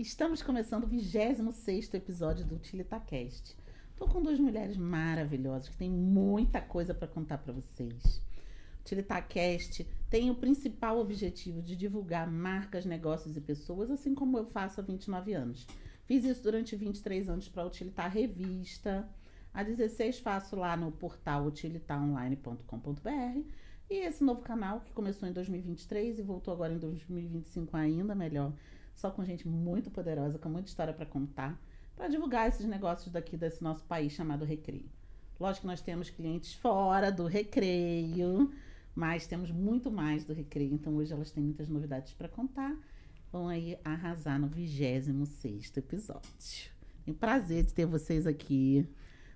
Estamos começando o 26º episódio do UtilitaCast. Estou com duas mulheres maravilhosas que têm muita coisa para contar para vocês. O UtilitaCast tem o principal objetivo de divulgar marcas, negócios e pessoas, assim como eu faço há 29 anos. Fiz isso durante 23 anos para a Utilitar Revista. Há 16 faço lá no portal utilitaronline.com.br. E esse novo canal que começou em 2023 e voltou agora em 2025 ainda melhor. Só com gente muito poderosa, com muita história para contar, para divulgar esses negócios daqui desse nosso país chamado Recreio. Lógico que nós temos clientes fora do Recreio, mas temos muito mais do Recreio. Então hoje elas têm muitas novidades para contar. Vão aí arrasar no 26º episódio. Tem prazer de ter vocês aqui.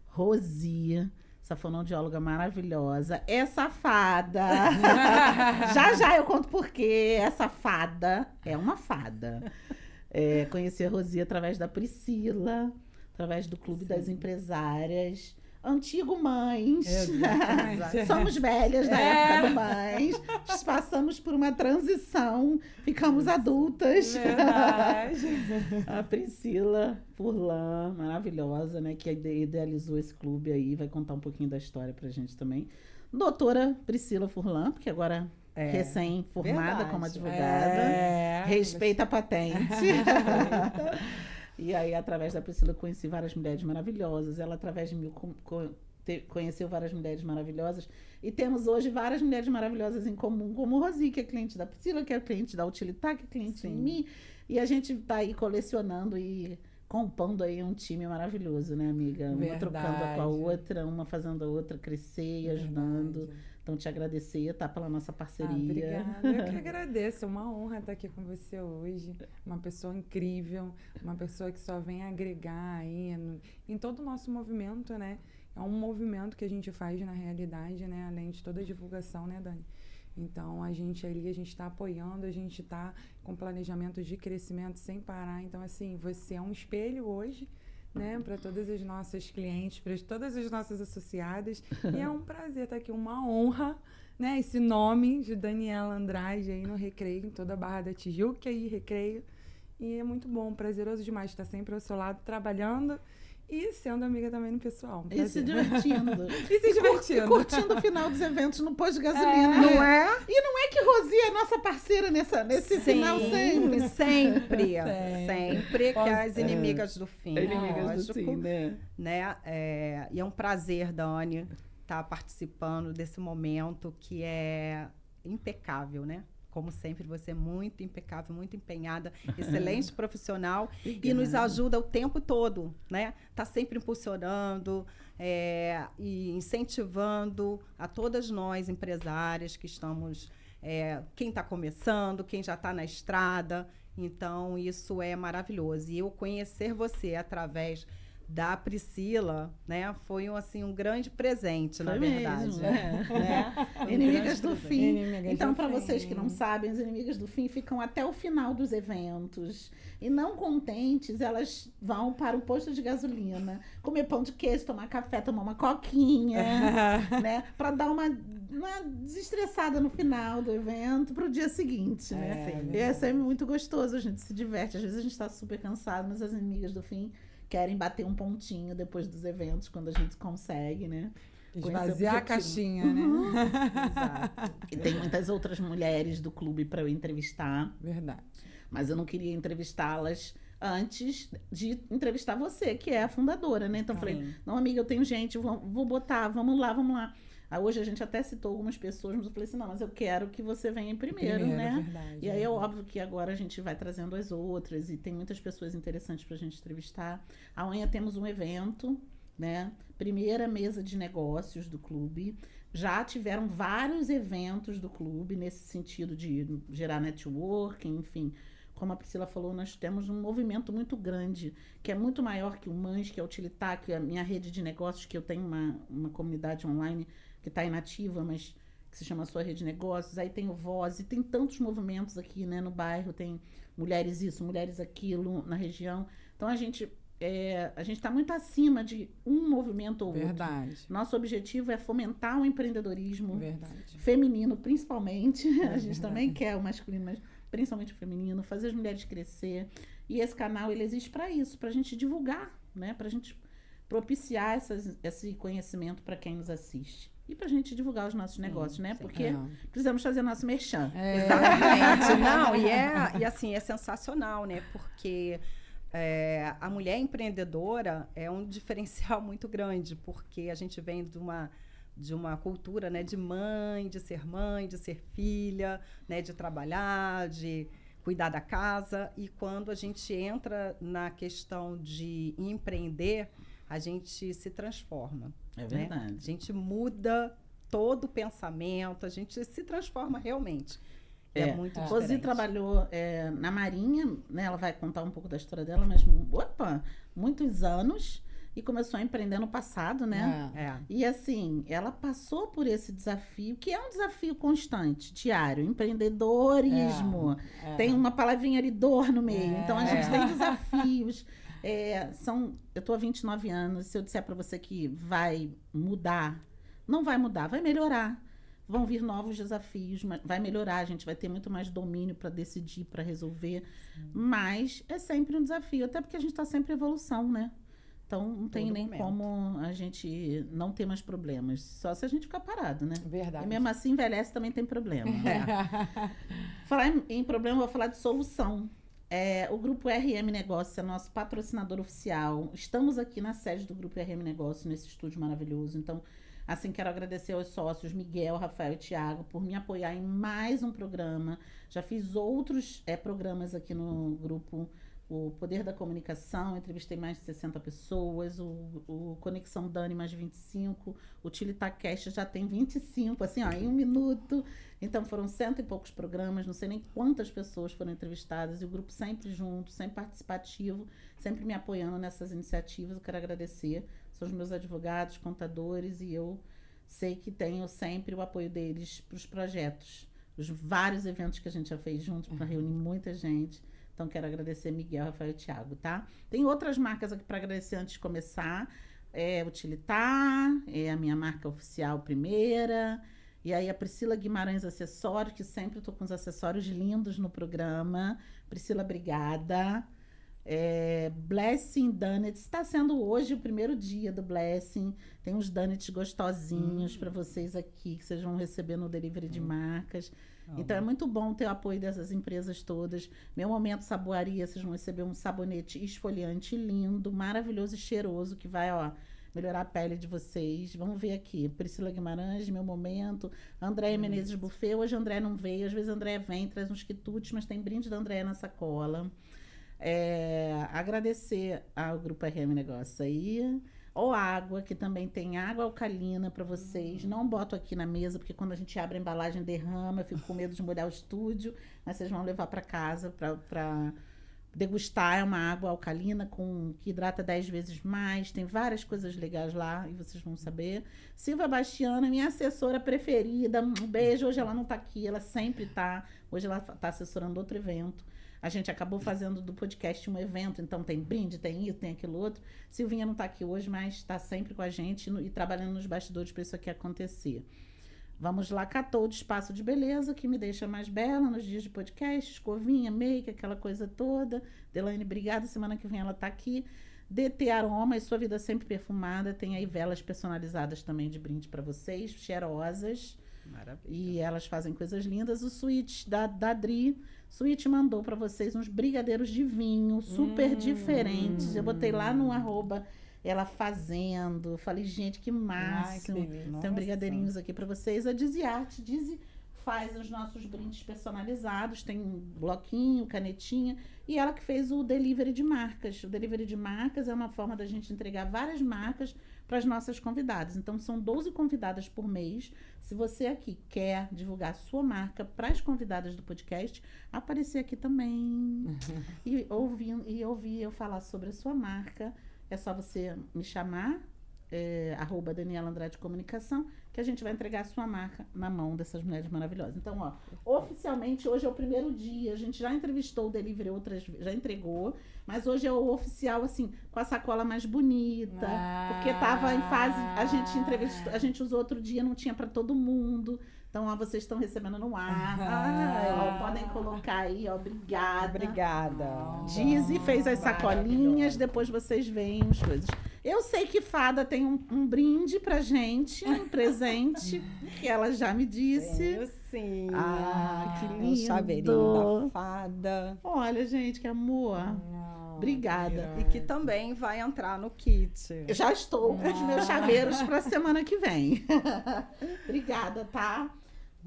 Rosi, essa fonoaudióloga maravilhosa, é safada. já eu conto por quê. É safada, é uma fada. Conheci a Rosi através da Priscila, através do Clube das Empresárias. Antigo Mães. Somos velhas da época do Mães. Passamos por uma transição, ficamos adultas. Verdade. A Priscila Furlan, maravilhosa, né? Que idealizou esse clube aí. Vai contar um pouquinho da história pra gente também. Doutora Priscila Furlan, porque agora recém-formada como advogada. Respeita a patente. E aí, através da Priscila, eu conheci várias mulheres maravilhosas. Ela, através de mim, conheceu várias mulheres maravilhosas. E temos hoje várias mulheres maravilhosas em comum, como Rosi, que é cliente da Priscila, que é cliente da Utilitar, que é cliente de mim. E a gente está aí colecionando e compondo aí um time maravilhoso, né, amiga? Uma trocando com a outra, uma fazendo a outra crescer e ajudando. Então, te agradecer, tá, pela nossa parceria. Obrigada. Eu que agradeço. É uma honra estar aqui com você hoje. Uma pessoa incrível, uma pessoa que só vem agregar aí em todo o nosso movimento, né? É um movimento que a gente faz na realidade, né? Além de toda a divulgação, né, Dani? Então, a gente está apoiando, a gente está com planejamento de crescimento sem parar. Então, assim, você é um espelho hoje, né, para todas as nossas clientes, para todas as nossas associadas. E é um prazer estar aqui, uma honra, né? Esse nome de Daniela Andrade aí no Recreio, em toda a Barra da Tijuca e Recreio. E é muito bom, prazeroso demais estar sempre ao seu lado, trabalhando e sendo amiga também no pessoal. E se divertindo. E curtindo o final dos eventos no posto de gasolina. Não é? E não é que Rosi é nossa parceira nesse final sempre? Sempre, que é as inimigas do fim. Inimigas do fim, né? E é um prazer, Dani, estar participando desse momento que é impecável, né? Como sempre, você é muito impecável, muito empenhada, excelente profissional. Obrigada. E nos ajuda o tempo todo, né? Tá sempre impulsionando e incentivando a todas nós, empresárias, que estamos... quem está começando, quem já está na estrada. Então, isso é maravilhoso. E eu conhecer você através da Priscila, né, foi um grande presente, na verdade. Inimigas do Fim. Então, para vocês que não sabem, as Inimigas do Fim ficam até o final dos eventos. E não contentes, elas vão para o posto de gasolina, comer pão de queijo, tomar café, tomar uma coquinha, né, para dar uma desestressada no final do evento para o dia seguinte, né? E é sempre muito gostoso, a gente se diverte. Às vezes a gente está super cansado, mas as Inimigas do Fim querem bater um pontinho depois dos eventos, quando a gente consegue, né? Esvaziar a caixinha, né? Exato. E tem muitas outras mulheres do clube para eu entrevistar. Verdade. Mas eu não queria entrevistá-las antes de entrevistar você, que é a fundadora, né? Então eu falei, não, amiga, eu tenho gente, vou botar, vamos lá. Hoje a gente até citou algumas pessoas, mas eu falei assim, não, mas eu quero que você venha primeiro, né? Verdade, e aí é óbvio que agora a gente vai trazendo as outras e tem muitas pessoas interessantes pra gente entrevistar. Amanhã temos um evento, né? Primeira mesa de negócios do clube. Já tiveram vários eventos do clube nesse sentido de gerar networking, enfim. Como a Priscila falou, nós temos um movimento muito grande, que é muito maior que o Mães, que é o Utilitar, que é a minha rede de negócios, que eu tenho uma comunidade online que está inativa, mas que se chama Sua Rede de Negócios. Aí tem o Voz, e tem tantos movimentos aqui, né, no bairro, tem mulheres isso, mulheres aquilo, na região. Então, a gente está muito acima de um movimento ou outro. Verdade. Nosso objetivo é fomentar o empreendedorismo feminino, principalmente. A gente também quer o masculino, mas principalmente o feminino, fazer as mulheres crescer. E esse canal, ele existe para isso, para a gente divulgar, né? Para a gente propiciar esse conhecimento para quem nos assiste. E para a gente divulgar os nossos negócios, né? Porque precisamos fazer nosso merchan. Exatamente. Não, e assim, é sensacional, né? Porque a mulher empreendedora é um diferencial muito grande, porque a gente vem de uma cultura, né, de ser filha, né, de trabalhar, de cuidar da casa. E quando a gente entra na questão de empreender, a gente se transforma. É verdade. Né? A gente muda todo o pensamento, a gente se transforma realmente. É muito diferente. Rosi trabalhou na Marinha, né? Ela vai contar um pouco da história dela, mas muitos anos, e começou a empreender no passado, né? E assim, ela passou por esse desafio, que é um desafio constante, diário, empreendedorismo. Tem uma palavrinha ali, dor no meio. Então, a gente tem desafios. Eu tô há 29 anos, se eu disser para você que vai mudar, não vai mudar, vai melhorar. Vão vir novos desafios, vai melhorar, a gente vai ter muito mais domínio para decidir, para resolver. Mas é sempre um desafio, até porque a gente está sempre em evolução, né? Então, não tem nem como a gente não ter mais problemas. Só se a gente ficar parado, né? Verdade. E mesmo assim, envelhece também tem problema. Falar em problema, eu vou falar de solução. O Grupo RM Negócios é nosso patrocinador oficial. Estamos aqui na sede do Grupo RM Negócios, nesse estúdio maravilhoso. Então, assim, quero agradecer aos sócios Miguel, Rafael e Thiago por me apoiar em mais um programa. Já fiz outros programas aqui no grupo, o Poder da Comunicação, entrevistei mais de 60 pessoas, o Conexão Dani mais 25, o Tilitacast já tem 25, assim, em 1 minuto. Então foram 100 e poucos programas, não sei nem quantas pessoas foram entrevistadas, e o grupo sempre junto, sempre participativo, sempre me apoiando nessas iniciativas. Eu quero agradecer, são os meus advogados, contadores, e eu sei que tenho sempre o apoio deles para os projetos, os vários eventos que a gente já fez juntos para reunir muita gente. Então, quero agradecer Miguel, Rafael e Thiago, tá? Tem outras marcas aqui para agradecer antes de começar. O Tilitar, a minha marca oficial primeira. E aí, a Priscila Guimarães Acessórios, que sempre estou com os acessórios lindos no programa. Priscila, obrigada. Blessing Donuts. Está sendo hoje o primeiro dia do Blessing. Tem uns donuts gostosinhos para vocês aqui, que vocês vão receber no delivery de marcas. Então, é muito bom ter o apoio dessas empresas todas. Meu Momento Saboaria, vocês vão receber um sabonete esfoliante lindo, maravilhoso e cheiroso, que vai, melhorar a pele de vocês. Vamos ver aqui. Priscila Guimarães, Meu Momento. Andréia Menezes Buffet. Hoje a Andréia não veio. Às vezes a Andréia vem, traz uns quitutes, mas tem brinde da Andréia na sacola. Agradecer ao Grupo RM Negócios aí. Ou água, que também tem água alcalina para vocês. Não boto aqui na mesa, porque quando a gente abre a embalagem derrama, eu fico com medo de molhar o estúdio. Mas vocês vão levar para casa para degustar. É uma água alcalina que hidrata 10 vezes mais. Tem várias coisas legais lá e vocês vão saber. Silvia Bastiana, minha assessora preferida. Um beijo. Hoje ela não está aqui, ela sempre está. Hoje ela está assessorando outro evento. A gente acabou fazendo do podcast um evento, então tem brinde, tem isso, tem aquilo outro. Silvinha não está aqui hoje, mas está sempre com a gente e trabalhando nos bastidores para isso aqui acontecer. Vamos lá, Catou de Espaço de Beleza, que me deixa mais bela nos dias de podcast, escovinha, make, aquela coisa toda. Delaine, obrigada, semana que vem ela está aqui. DT Aroma e Sua Vida Sempre Perfumada, tem aí velas personalizadas também de brinde para vocês, cheirosas. Maravilha. E elas fazem coisas lindas. O Switch da Dri, Switch mandou para vocês uns brigadeiros de vinho super diferentes. Eu botei lá no @ ela fazendo. Falei, gente, que máximo. Ai, que delícia. Tem brigadeirinhos aqui para vocês. A Dizzy Art, Dizzy faz os nossos brindes personalizados. Tem bloquinho, canetinha. E ela que fez o delivery de marcas. O delivery de marcas é uma forma da gente entregar várias marcas para as nossas convidadas. Então, são 12 convidadas por mês. Se você aqui quer divulgar a sua marca para as convidadas do podcast, aparecer aqui também. E ouvir eu falar sobre a sua marca. É só você me chamar @Daniela Andrade Comunicação, que a gente vai entregar a sua marca na mão dessas mulheres maravilhosas. Então, ó, oficialmente hoje é o primeiro dia, a gente já entrevistou o delivery outras vezes, já entregou, mas hoje é o oficial, assim, com a sacola mais bonita, porque tava em fase, a gente entrevistou, a gente usou outro dia, não tinha para todo mundo. Então, ó, vocês estão recebendo no ar. Ó, podem colocar aí, ó, obrigada. Obrigada. Dizzy fez as sacolinhas, depois vocês veem as coisas. Eu sei que Fada tem um brinde pra gente, um presente, que ela já me disse. Eu sim. Que Um lindo. chaveirinho da Fada. Olha, gente, que amor. Obrigada. E que também vai entrar no kit. Eu já estou com os meus chaveiros pra semana que vem. Obrigada, tá?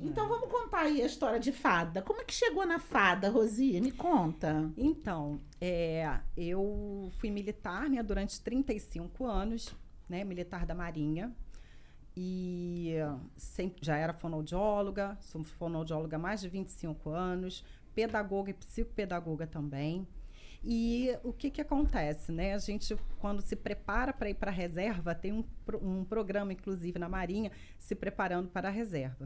Então, vamos contar aí a história de Fada. Como é que chegou na Fada, Rosi? Me conta. Então, eu fui militar, né, durante 35 anos, né, militar da Marinha. E sempre, já era fonoaudióloga, sou fonoaudióloga há mais de 25 anos, pedagoga e psicopedagoga também. E o que acontece, né? A gente, quando se prepara para ir para a reserva, tem um programa, inclusive, na Marinha, se preparando para a reserva.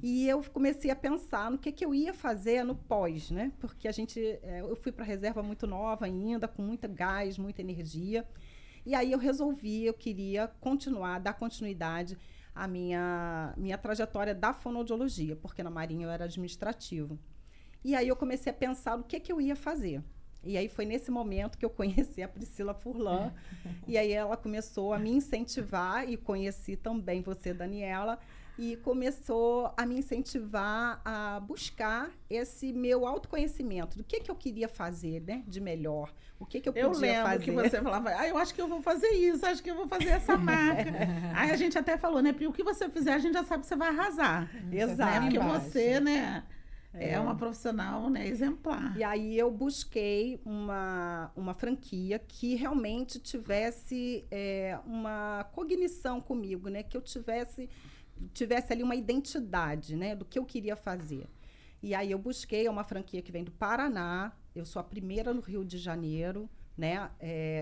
E eu comecei a pensar no que eu ia fazer no pós, né? Porque eu fui para a reserva muito nova ainda, com muito gás, muita energia. E aí eu queria dar continuidade à minha trajetória da fonoaudiologia, porque na Marinha eu era administrativo. E aí eu comecei a pensar no que eu ia fazer. E aí foi nesse momento que eu conheci a Priscila Furlan. E aí ela começou a me incentivar, e conheci também você, Daniela, e começou a me incentivar a buscar esse meu autoconhecimento, do que eu queria fazer, né, de melhor, o que eu podia fazer. Eu lembro que você falava, eu acho que eu vou fazer isso, acho que eu vou fazer essa marca. Aí a gente até falou, né, Pri, o que você fizer, a gente já sabe que você vai arrasar. Exato. Né? Porque você, né, é uma profissional, né, exemplar. E aí eu busquei uma franquia que realmente tivesse uma cognição comigo, né, que eu tivesse ali uma identidade, né, do que eu queria fazer. E aí eu busquei uma franquia que vem do Paraná, eu sou a primeira no Rio de Janeiro, né,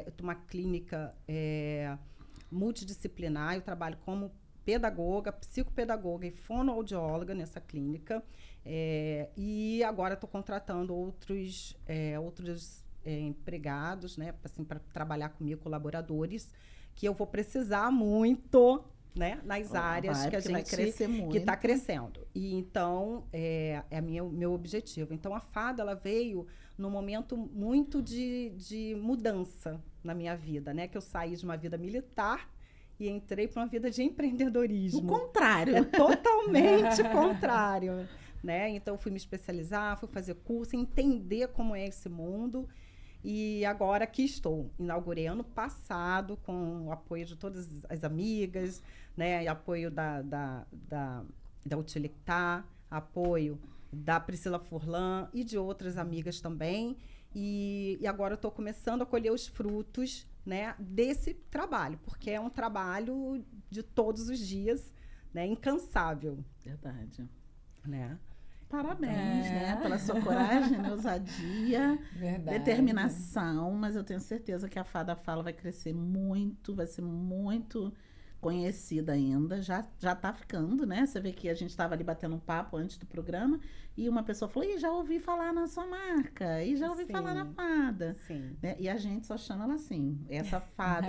eu tenho uma clínica multidisciplinar, eu trabalho como pedagoga, psicopedagoga e fonoaudióloga nessa clínica, e agora estou contratando outros empregados, né, assim, para trabalhar comigo, colaboradores, que eu vou precisar muito, né, nas áreas que a gente vai crescer muito, que está crescendo. E então meu objetivo. Então a Fada, ela veio num momento muito de mudança na minha vida, né, que eu saí de uma vida militar e entrei para uma vida de empreendedorismo. O contrário. É totalmente contrário, né? Então fui me especializar, fui fazer curso, entender como é esse mundo. E agora aqui estou. Inaugurei ano passado com o apoio de todas as amigas, né? E apoio da Utilitar, apoio da Priscila Furlan e de outras amigas também. E agora eu estou começando a colher os frutos, né, desse trabalho, porque é um trabalho de todos os dias, né, incansável. Verdade. Né? Parabéns, né, pela sua coragem, né, ousadia, determinação, mas eu tenho certeza que a Fada Fala vai crescer muito, vai ser muito conhecida ainda, já tá ficando, né? Você vê que a gente estava ali batendo um papo antes do programa e uma pessoa falou, já ouvi falar na sua marca, e já ouvi falar na Fada. Sim. Né? E a gente só chama ela assim, essa fada,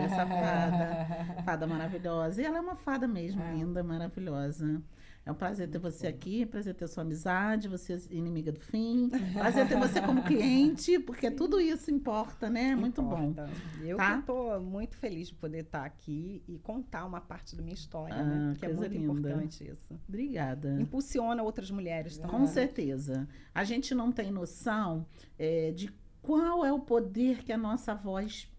fada maravilhosa. E ela é uma fada mesmo, linda, maravilhosa. É um prazer ter você aqui, prazer ter sua amizade, você é inimiga do fim. Prazer ter você como cliente, porque tudo isso importa, né? Muito bom. Eu estou muito feliz de poder estar aqui e contar uma parte da minha história, né? Que é muito importante isso. Obrigada. Impulsiona outras mulheres também. Com certeza. A gente não tem noção de qual é o poder que a nossa voz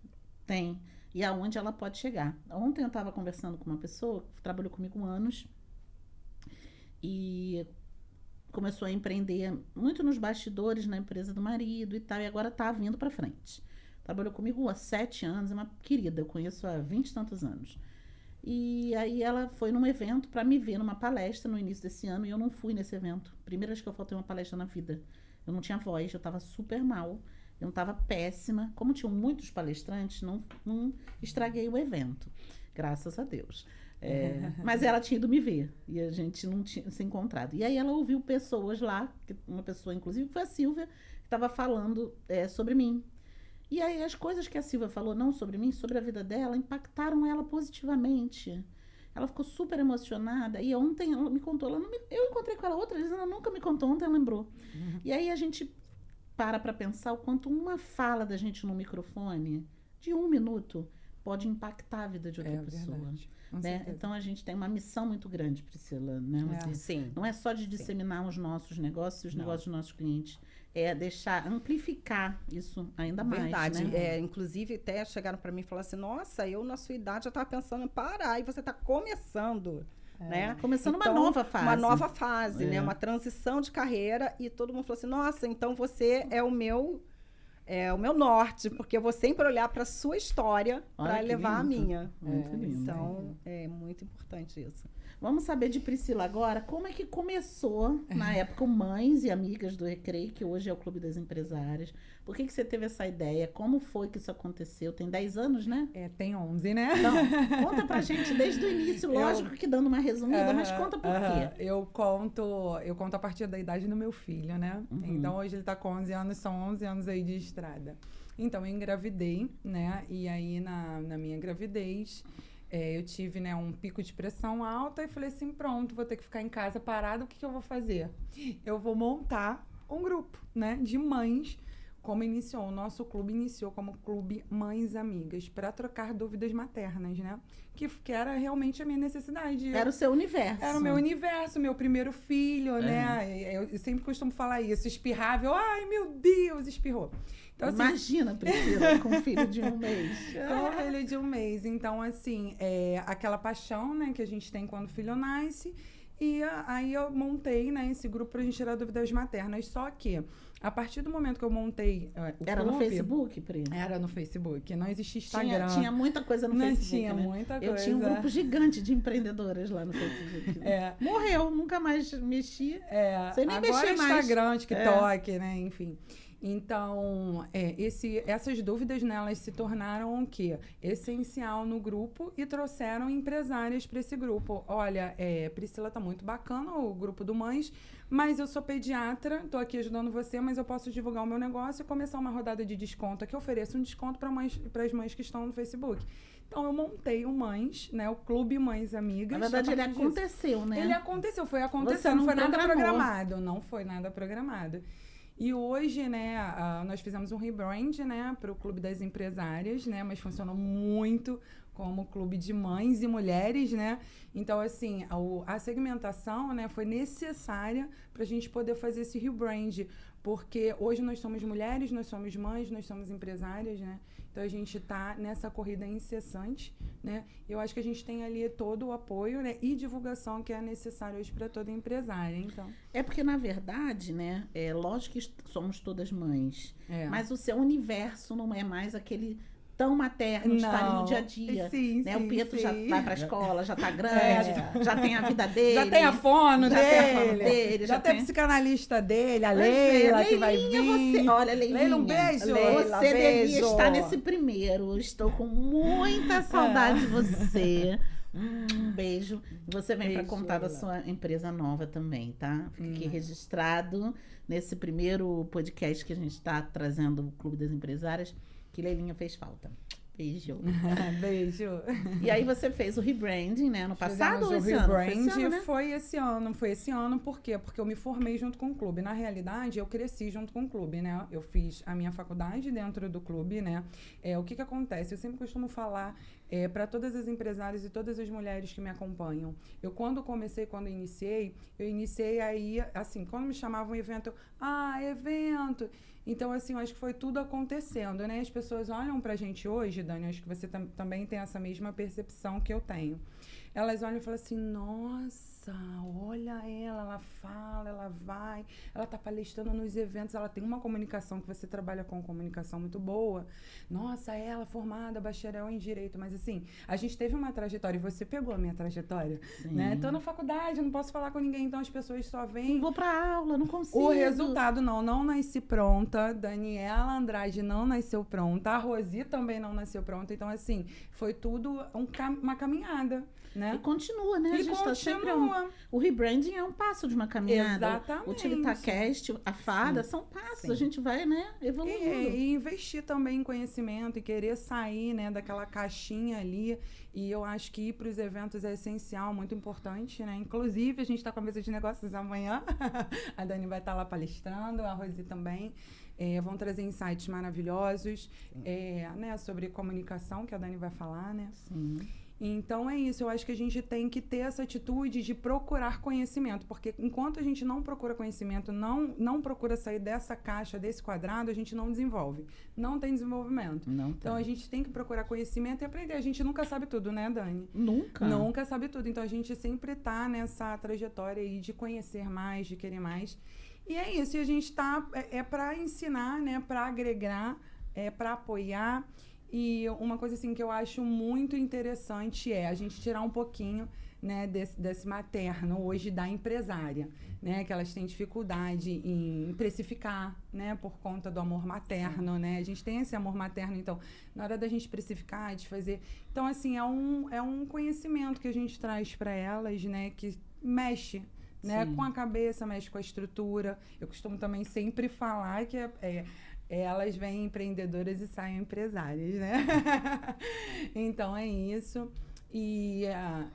tem e aonde ela pode chegar. Ontem eu estava conversando com uma pessoa que trabalhou comigo anos e começou a empreender muito nos bastidores na empresa do marido e tal, e agora está vindo para frente. Trabalhou comigo há 7 anos, é uma querida, eu conheço há 20 e tantos anos. E aí ela foi num evento para me ver numa palestra no início desse ano e eu não fui nesse evento. Primeira vez que eu faltei uma palestra na vida. Eu não tinha voz, eu estava super mal. Eu não estava péssima. Como tinham muitos palestrantes, não estraguei o evento. Graças a Deus. Mas ela tinha ido me ver. E a gente não tinha se encontrado. E aí ela ouviu pessoas lá, uma pessoa, inclusive, que foi a Silvia, que estava falando sobre mim. E aí as coisas que a Silvia falou, não sobre mim, sobre a vida dela, impactaram ela positivamente. Ela ficou super emocionada. E ontem ela me contou, eu encontrei com ela outra vez, ela nunca me contou, ontem ela lembrou. E aí a gente para pensar o quanto uma fala da gente no microfone, de 1 minuto, pode impactar a vida de outra pessoa. Né? Então a gente tem uma missão muito grande, Priscila. Né? Sim. Não é só de disseminar os nossos negócios, os negócios dos nossos clientes. É amplificar isso ainda mais. Verdade. Né? Inclusive, até chegaram para mim e falaram assim, nossa, eu na sua idade já estava pensando em parar, e você está começando. Né? Começando então, uma nova fase. Uma nova fase, né? Uma transição de carreira, e todo mundo falou assim, nossa, então você é o meu norte, porque eu vou sempre olhar para a sua história para levar a minha. Muito lindo. Então, é muito importante isso. Vamos saber de Priscila agora, como é que começou, na época, o Mães e Amigas do Recreio, que hoje é o Clube das Empresárias. Por que você teve essa ideia? Como foi que isso aconteceu? Tem 10 anos, né? Tem 11, né? Então, conta pra gente desde o início, lógico que dando uma resumida, mas conta por quê. Eu conto a partir da idade do meu filho, né? Então, hoje ele tá com 11 anos, são 11 anos aí de estrada. Então, eu engravidei, né? E aí, na minha gravidez, eu tive, né, um pico de pressão alta e falei assim, pronto, vou ter que ficar em casa parada, o que eu vou fazer? Eu vou montar um grupo, né, de mães, como iniciou, o nosso clube iniciou como Clube Mães Amigas, para trocar dúvidas maternas, né, que era realmente a minha necessidade. Era o seu universo. Era o meu universo, meu primeiro filho, né, eu sempre costumo falar isso, espirrava, ai meu Deus, espirrou. Então, assim, imagina, Priscila, com um filho de 1 mês. Com um filho de 1 mês. Então, assim, aquela paixão, né, que a gente tem quando o filho nasce. E aí eu montei, né, esse grupo pra gente tirar dúvidas maternas. Só que, a partir do momento que eu montei o Era clube, no Facebook, Pri? Era no Facebook. Não existia Instagram. Tinha muita coisa no Facebook, tinha né? muita coisa. Eu tinha um grupo gigante de empreendedoras lá no Facebook. Morreu, nunca mais mexi. Você nem agora mexia mais. Instagram, TikTok, né, enfim. Então, essas dúvidas, né, elas se tornaram o quê? Essencial no grupo e trouxeram empresárias para esse grupo. Olha, Priscila, tá muito bacana o grupo do Mães, mas eu sou pediatra, tô aqui ajudando você, mas eu posso divulgar o meu negócio e começar uma rodada de desconto. Aqui eu ofereço um desconto para as mães que estão no Facebook. Então, eu montei o Mães, né, o Clube Mães Amigas. Na verdade, ele aconteceu, né? Ele aconteceu, foi acontecendo, não foi nada programado. Não foi nada programado. E hoje, né, nós fizemos um rebrand, né, para o Clube das Empresárias, né, mas funcionou muito como clube de mães e mulheres, né? Então, assim, a segmentação, né, foi necessária para a gente poder fazer esse rebrand, porque hoje nós somos mulheres, nós somos mães, nós somos empresárias, né? Então, a gente está nessa corrida incessante, né? Eu acho que a gente tem ali todo o apoio, né, e divulgação que é necessário hoje para toda empresária, então. É porque, na verdade, né, lógico que somos todas mães, mas o seu universo não é mais aquele tão materno de estar ali no dia a dia. Sim, né? sim, o Pietro já vai para a escola, já está grande, já tem a vida dele. Já tem a fono dele. Já tem a psicanalista dele, a Leila, que vai vir. Olha, Leilinha. Leila, um beijo. Você devia estar nesse primeiro. Estou com muita saudade de você. Um beijo. Você vem para contar da sua empresa nova também, tá? Fica aqui registrado nesse primeiro podcast que a gente está trazendo o Clube das Empresárias, que Leilinha fez falta. Beijo. Beijo. E aí você fez o rebranding, né? Ano passado ou esse ano? Foi esse ano. Foi esse ano, por quê? Porque eu me formei junto com o clube. Na realidade, eu cresci junto com o clube, né? Eu fiz a minha faculdade dentro do clube, né? O que acontece? Eu sempre costumo falar para todas as empresárias e todas as mulheres que me acompanham. Quando iniciei, eu iniciei aí, assim, quando me chamavam um evento, evento. Então, assim, eu acho que foi tudo acontecendo, né? As pessoas olham pra gente hoje, Dani, acho que você também tem essa mesma percepção que eu tenho. elas olham e falam assim, nossa, olha ela fala, ela vai, ela tá palestrando nos eventos, ela tem uma comunicação, que você trabalha com comunicação muito boa. Nossa, ela formada, bacharel em Direito, mas assim, a gente teve uma trajetória, e você pegou a minha trajetória, né? Tô na faculdade, não posso falar com ninguém, então as pessoas só veem... Não vou pra aula, não consigo. O resultado, não nasci pronta, Daniela Andrade não nasceu pronta, a Rosi também não nasceu pronta, então assim, foi tudo uma caminhada, né? E continua, né? E a gente continua. Tá sempre o rebranding é um passo de uma caminhada. Exatamente. O TilitaCast, a Fada, são passos. A gente vai, né, evoluindo. E investir também em conhecimento e querer sair, né, daquela caixinha ali. E eu acho que ir para os eventos é essencial, muito importante, né? Inclusive, a gente está com a mesa de negócios amanhã. A Dani vai estar lá palestrando, a Rosi também. Vão trazer insights maravilhosos, né, sobre comunicação, que a Dani vai falar, né? Sim. Então é isso, eu acho que a gente tem que ter essa atitude de procurar conhecimento, porque enquanto a gente não procura conhecimento, não procura sair dessa caixa, desse quadrado, a gente não desenvolve. Não tem desenvolvimento. Não então a gente tem que procurar conhecimento e aprender. A gente nunca sabe tudo, né, Dani? Nunca. Nunca sabe tudo. Então a gente sempre tá nessa trajetória aí de conhecer mais, de querer mais. E é isso, e a gente tá para ensinar, né, para agregar, para apoiar. E uma coisa assim que eu acho muito interessante é a gente tirar um pouquinho, né, desse materno hoje da empresária, né, que elas têm dificuldade em precificar, né, por conta do amor materno, né, a gente tem esse amor materno, então na hora da gente precificar, de fazer, então assim é um conhecimento que a gente traz para elas, né, que mexe, né, com a cabeça, mexe com a estrutura. Eu costumo também sempre falar que elas vêm empreendedoras e saem empresárias, né? Então, é isso. E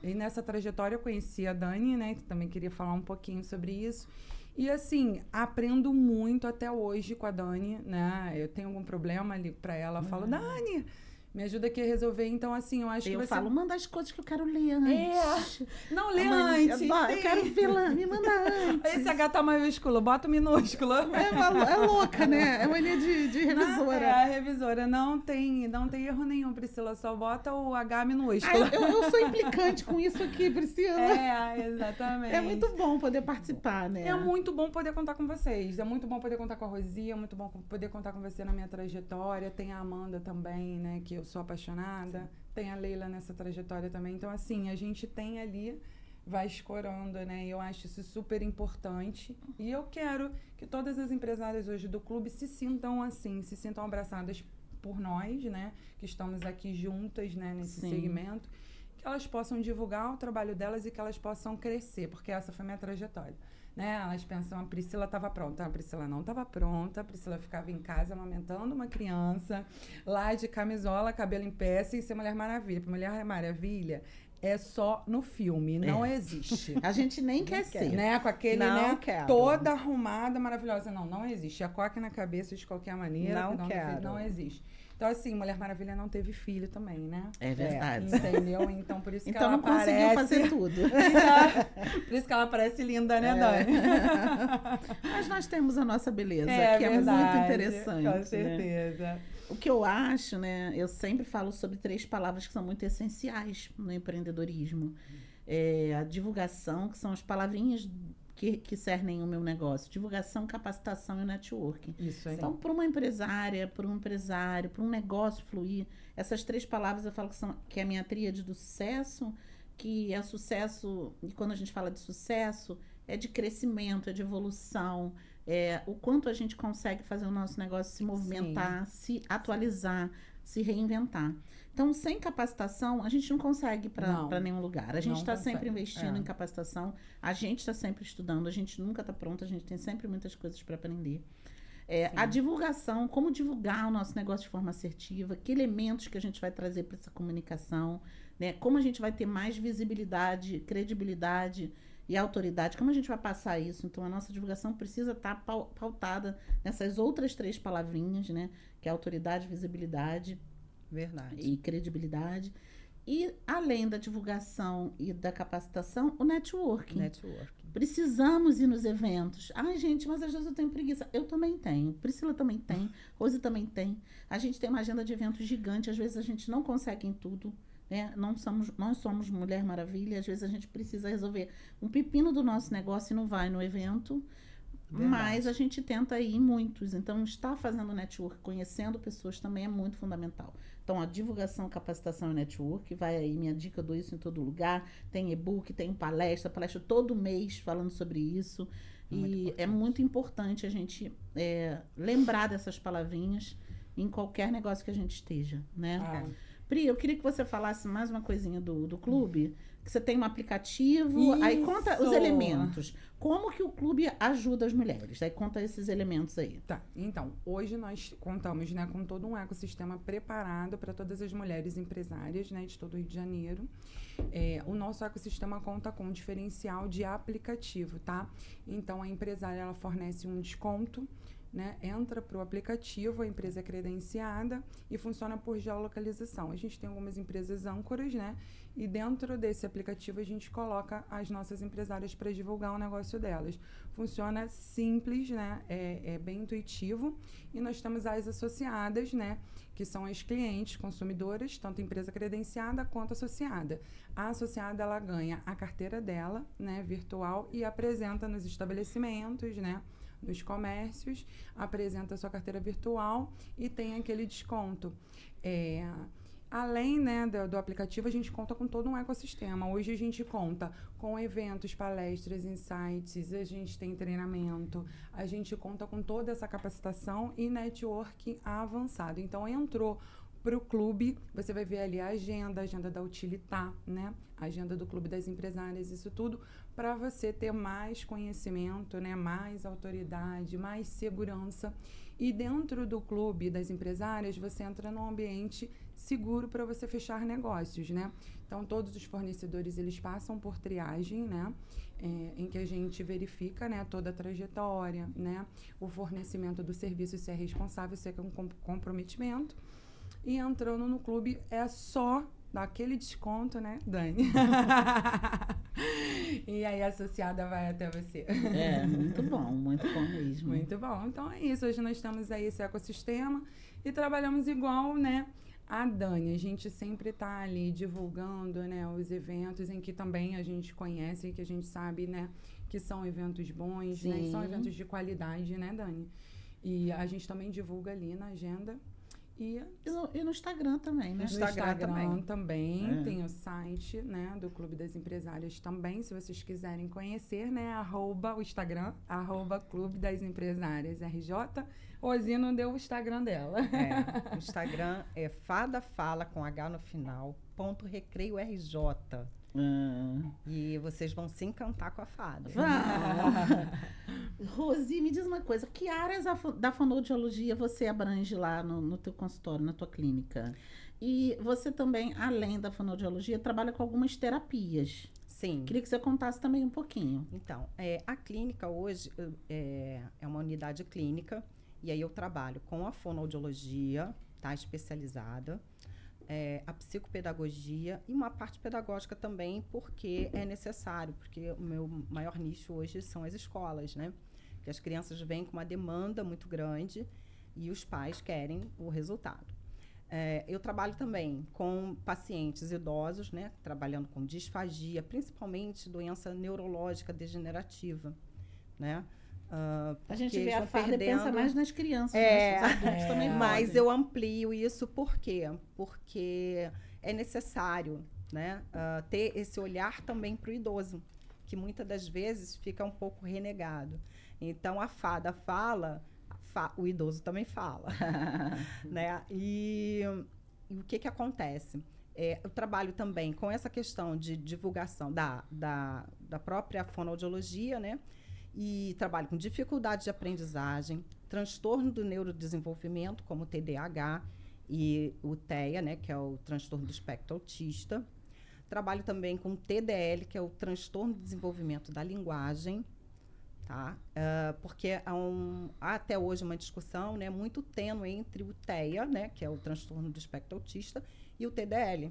nessa trajetória eu conheci a Dani, né? Que também queria falar um pouquinho sobre isso. E, assim, aprendo muito até hoje com a Dani, né? Eu tenho algum problema ali para ela, eu falo, Dani, me ajuda aqui a resolver. Então, assim, eu acho que eu falo, manda as coisas que eu quero ler antes. Não, lê antes. Eu quero ver lá, me manda antes. Esse H tá maiúsculo, bota o minúsculo. É louca, né? É mania de revisora. A revisora não tem erro nenhum, Priscila, só bota o H minúsculo. Eu sou implicante com isso aqui, Priscila. Exatamente. É muito bom poder participar, né? É muito bom poder contar com vocês. É muito bom poder contar com a Rosi, é muito bom poder contar com você na minha trajetória. Tem a Amanda também, né, que eu sou apaixonada. Sim. Tem a Leila nessa trajetória também. Então, assim, a gente tem ali, vai escorando, né? Eu acho isso super importante. E eu quero que todas as empresárias hoje do clube se sintam assim, se sintam abraçadas por nós, né? Que estamos aqui juntas, né, nesse segmento. Que elas possam divulgar o trabalho delas e que elas possam crescer, porque essa foi a minha trajetória. Né? Elas pensam, a Priscila estava pronta. A Priscila não estava pronta. A Priscila ficava em casa amamentando uma criança, lá de camisola, cabelo em pé, sem ser Mulher Maravilha. Porque Mulher Maravilha é só no filme, não existe. A gente nem quer ser. Né? Com aquele, não né? Quero. Toda arrumada, maravilhosa. Não existe. A coque na cabeça de qualquer maneira. Não quero. Não existe. Então, assim, Mulher Maravilha não teve filho também, né? É verdade. Entendeu? Então, por isso que então ela não conseguiu fazer tudo. Por isso que ela parece linda, né, Dani? Mas nós temos a nossa beleza, que verdade, é muito interessante. Com certeza. Né? O que eu acho, né? Eu sempre falo sobre 3 palavras que são muito essenciais no empreendedorismo. A divulgação, que são as palavrinhas que cernem o meu negócio. Divulgação, capacitação e networking. Isso aí. Então, para uma empresária, para um empresário, para um negócio fluir, essas 3 palavras eu falo que é a minha tríade do sucesso, que é sucesso, e quando a gente fala de sucesso, é de crescimento, é de evolução, o quanto a gente consegue fazer o nosso negócio se movimentar, se atualizar, se reinventar. Então, sem capacitação, a gente não consegue para nenhum lugar. A gente está sempre investindo em capacitação, a gente está sempre estudando, a gente nunca está pronto, a gente tem sempre muitas coisas para aprender. A divulgação, como divulgar o nosso negócio de forma assertiva, que elementos que a gente vai trazer para essa comunicação, né? Como a gente vai ter mais visibilidade, credibilidade e autoridade, como a gente vai passar isso? Então, a nossa divulgação precisa estar pautada nessas outras 3 palavrinhas, né? Que é autoridade, visibilidade... Verdade. E credibilidade. E, além da divulgação e da capacitação, o networking. Precisamos ir nos eventos. Ai, gente, mas às vezes eu tenho preguiça. Eu também tenho. Priscila também tem. Rosi também tem. A gente tem uma agenda de eventos gigante. Às vezes a gente não consegue em tudo, Nós somos Mulher Maravilha, às vezes a gente precisa resolver um pepino do nosso negócio e não vai no evento, mas a gente tenta ir em muitos. Então, estar fazendo network, conhecendo pessoas também é muito fundamental. Então, a divulgação, capacitação e network, vai aí, minha dica, eu dou isso em todo lugar. Tem e-book, tem palestra todo mês falando sobre isso. E é muito importante a gente lembrar dessas palavrinhas em qualquer negócio que a gente esteja, né? Pri, eu queria que você falasse mais uma coisinha do clube, que você tem um aplicativo, aí conta os elementos. Como que o clube ajuda as mulheres? Aí conta esses elementos aí. Tá, então, hoje nós contamos, né, com todo um ecossistema preparado para todas as mulheres empresárias, né, de todo o Rio de Janeiro. O nosso ecossistema conta com um diferencial de aplicativo, tá? Então, a empresária, ela fornece um desconto, né, entra para o aplicativo, a empresa é credenciada e funciona por geolocalização. A gente tem algumas empresas âncoras, né? E dentro desse aplicativo a gente coloca as nossas empresárias para divulgar o negócio delas. Funciona simples, né? É bem intuitivo. E nós temos as associadas, né? Que são as clientes consumidoras, tanto empresa credenciada quanto associada. A associada, ela ganha a carteira dela, né? Virtual, e apresenta nos estabelecimentos, né? Nos comércios, apresenta a sua carteira virtual e tem aquele desconto. Além, né, do aplicativo, a gente conta com todo um ecossistema. Hoje a gente conta com eventos, palestras, insights, a gente tem treinamento, a gente conta com toda essa capacitação e networking avançado. Então, entrou para o clube, você vai ver ali a agenda da Utilitá, né? A agenda do Clube das Empresárias, isso tudo, para você ter mais conhecimento, né? Mais autoridade, mais segurança. E dentro do Clube das Empresárias, você entra num ambiente seguro para você fechar negócios, né? Então, todos os fornecedores, eles passam por triagem, né? Em que a gente verifica, né, toda a trajetória, né? O fornecimento do serviço, se é responsável, se é um comprometimento. E entrando no clube é só daquele desconto, né, Dani? E aí a associada vai até você. Muito bom mesmo. Muito bom. Então é isso. Hoje nós temos aí esse ecossistema e trabalhamos igual, né, a Dani. A gente sempre está ali divulgando, né, os eventos em que também a gente conhece, que a gente sabe, né, que são eventos bons, né, e são eventos de qualidade, né, Dani? E a gente também divulga ali na agenda. E no Instagram também, né? No Instagram também. Tem o site, né, do Clube das Empresárias também, se vocês quiserem conhecer, né, o Instagram, @Clube das Empresárias RJ. Ozi não deu o Instagram dela. O Instagram é fadafala com H no final, .recreio.rj. E vocês vão se encantar com a fada. Rosi, me diz uma coisa, que áreas da fonoaudiologia você abrange lá no teu consultório, na tua clínica? E você também, além da fonoaudiologia, trabalha com algumas terapias. Sim. Queria que você contasse também um pouquinho. Então, a clínica hoje é uma unidade clínica, e aí eu trabalho com a fonoaudiologia, tá, especializada, a psicopedagogia e uma parte pedagógica também, porque é necessário, porque o meu maior nicho hoje são as escolas, né? Porque as crianças vêm com uma demanda muito grande e os pais querem o resultado. Eu trabalho também com pacientes idosos, né? Trabalhando com disfagia, principalmente doença neurológica degenerativa, né? A gente vê a fada e pensa mais nas crianças, os adultos também mas podem. eu amplio isso por quê? Porque é necessário, né, ter esse olhar também para o idoso, que muitas das vezes fica um pouco renegado. Então, a fada fala, o idoso também fala. Né? E o que acontece? Eu trabalho também com essa questão de divulgação da própria fonoaudiologia, né? E trabalho com dificuldade de aprendizagem, transtorno do neurodesenvolvimento, como o TDAH e o TEA, né, que é o transtorno do espectro autista. Trabalho também com TDL, que é o transtorno do desenvolvimento da linguagem, tá? Porque há até hoje uma discussão, né, muito tênue entre o TEA, né, que é o transtorno do espectro autista, e o TDL.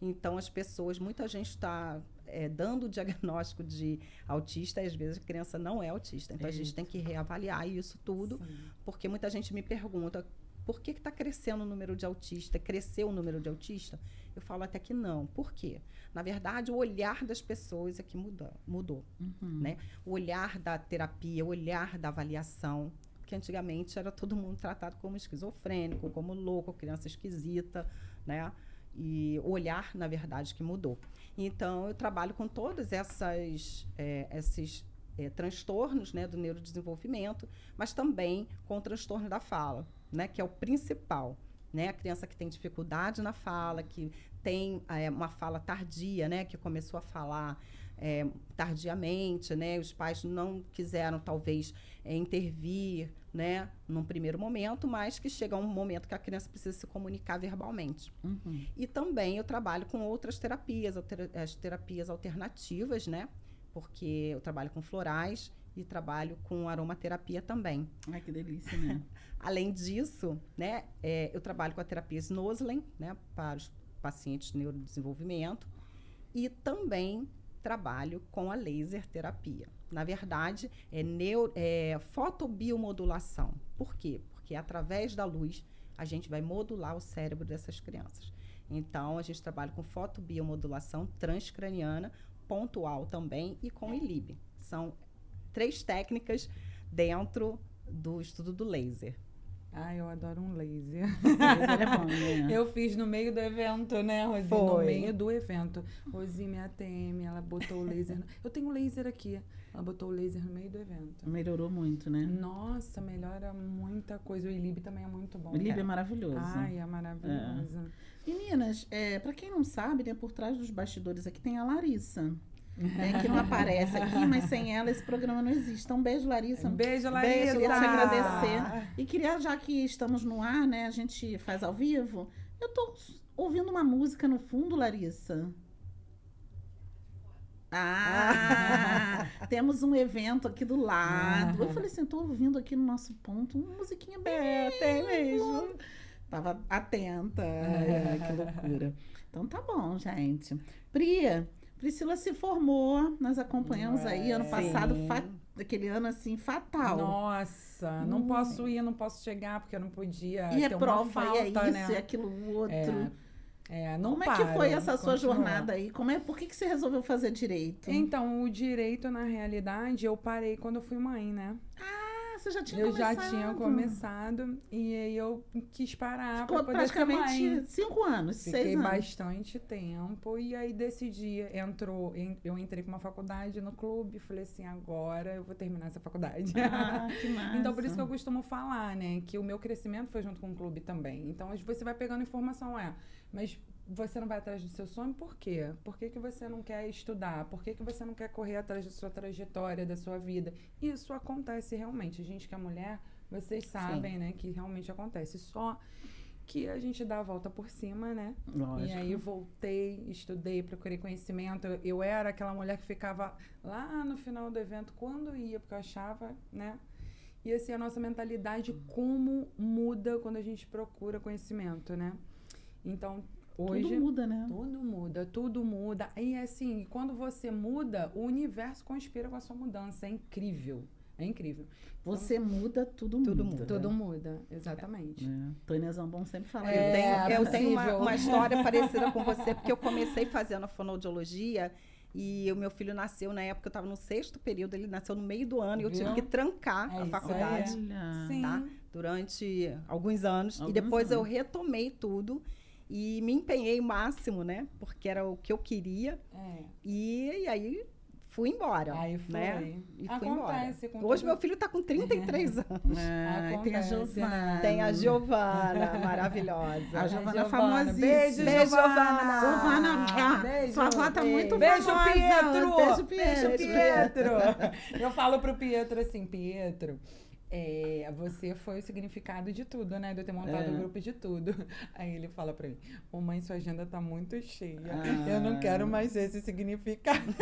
Então, as pessoas, muita gente está dando o diagnóstico de autista e às vezes a criança não é autista. Então, a gente tem que reavaliar isso tudo, porque muita gente me pergunta por que está crescendo o número de autistas? Cresceu o número de autistas? Eu falo até que não. Por quê? Na verdade, o olhar das pessoas é que mudou, né? O olhar da terapia, o olhar da avaliação, que antigamente era todo mundo tratado como esquizofrênico, como louco, criança esquisita, né? E o olhar, na verdade, que mudou. Então, eu trabalho com todos esses transtornos, né, do neurodesenvolvimento, mas também com o transtorno da fala, né, que é o principal. Né? A criança que tem dificuldade na fala, que tem uma fala tardia, né, que começou a falar tardiamente, né? Os pais não quiseram, talvez, intervir, né, num primeiro momento, mas que chega um momento que a criança precisa se comunicar verbalmente. E também eu trabalho com outras terapias, as terapias alternativas, né? Porque eu trabalho com florais e trabalho com aromaterapia também. Ai, que delícia, né? Além disso, né, eu trabalho com a terapia Snoezelen, né, para os pacientes de neurodesenvolvimento, e também trabalho com a laser terapia. Na verdade, é fotobiomodulação. Por quê? Porque através da luz a gente vai modular o cérebro dessas crianças. Então, a gente trabalha com fotobiomodulação transcraniana, pontual também, e com ILIB. São 3 técnicas dentro do estudo do laser. Ai, eu adoro um laser. Laser é bom, né? Eu fiz no meio do evento, né, Rosi? Foi. No meio do evento. Rosi, minha TM, ela botou o laser. Eu tenho um laser aqui. Ela botou o laser no meio do evento. Melhorou muito, né? Nossa, melhora muita coisa. O ILIB também é muito bom. O Líbio é maravilhoso. Ai, é maravilhoso. Meninas, pra quem não sabe, né, por trás dos bastidores aqui tem a Larissa. Que não aparece aqui, mas sem ela esse programa não existe. Então, beijo, Larissa. Beijo, Larissa. Queria te agradecer. E queria, já que estamos no ar, né, a gente faz ao vivo, eu tô ouvindo uma música no fundo, Larissa. Temos um evento aqui do lado. Eu falei assim, tô ouvindo aqui no nosso ponto uma musiquinha bem... tem mesmo. Tava atenta. Que loucura. Então tá bom, gente. Priscila se formou, nós acompanhamos aí ano passado, aquele ano assim, fatal. Nossa, não posso ir, não posso chegar, porque eu não podia E ter é uma prova, falta, e é isso, né? e aquilo outro. Não Como é que foi essa sua jornada aí? Por que você resolveu fazer direito? Então, o direito, na realidade, eu parei quando eu fui mãe, né? Você já tinha Eu começado? já tinha começado e aí eu quis parar Ficou pra poder ser mãe. praticamente 5 anos, 6 Fiquei anos. bastante tempo e aí decidi, eu entrei para uma faculdade no clube, falei assim, agora eu vou terminar essa faculdade. Que massa. Então, por isso que eu costumo falar, né, que o meu crescimento foi junto com o clube também. Então, você vai pegando informação, mas você não vai atrás do seu sonho, por quê? Por que você não quer estudar? Por que você não quer correr atrás da sua trajetória, da sua vida? Isso acontece realmente. A gente que é mulher, vocês sabem, né, que realmente acontece. Só que a gente dá a volta por cima, né? Lógico. E aí voltei, estudei, procurei conhecimento. Eu era aquela mulher que ficava lá no final do evento, quando ia, porque eu achava, né? E assim, a nossa mentalidade, como muda quando a gente procura conhecimento, né? Então, hoje... Tudo muda, né? Tudo muda. E assim, quando você muda, o universo conspira com a sua mudança. É incrível. É incrível. Você muda, tudo muda. Tudo muda, exatamente. Tônia Zambon sempre fala Eu tenho uma história parecida com você, porque eu comecei fazendo fonoaudiologia e o meu filho nasceu na época, eu estava no 6º período, ele nasceu no meio do ano e eu tive que trancar a faculdade, tá? Durante alguns anos. E depois eu retomei tudo e me empenhei o máximo, né? Porque era o que eu queria. E aí fui embora. Aí foi. Né? E fui Acontece embora. com Hoje meu filho está com 33 anos. Tem a Giovana. Tem a Giovana, maravilhosa. A Giovana famosíssima. Beijo, Giovana. Giovana, sua avó tá muito Beijo, famosa. Pietro. Beijo, Pietro. Eu falo pro Pietro assim, Pietro, você foi o significado de tudo, né? De eu ter montado o grupo de tudo. Aí ele fala pra mim, mãe, sua agenda tá muito cheia. Eu não quero mais esse significado.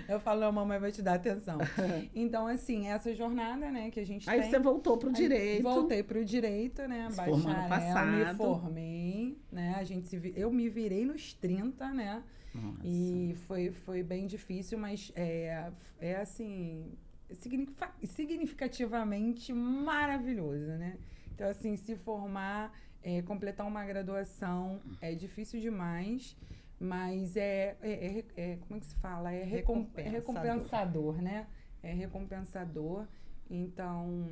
Eu falo, não, mamãe vai te dar atenção. Então, assim, essa jornada, né, que a gente Aí tem... você voltou pro direito. Voltei pro direito, né? Se formou ano passado. Me formei, né? Eu me virei nos 30, né? Nossa. E foi bem difícil, mas assim... significativamente maravilhoso, né? Então, assim, se formar, completar uma graduação é difícil demais, mas como é que se fala? É recompensador, né? É recompensador. Então,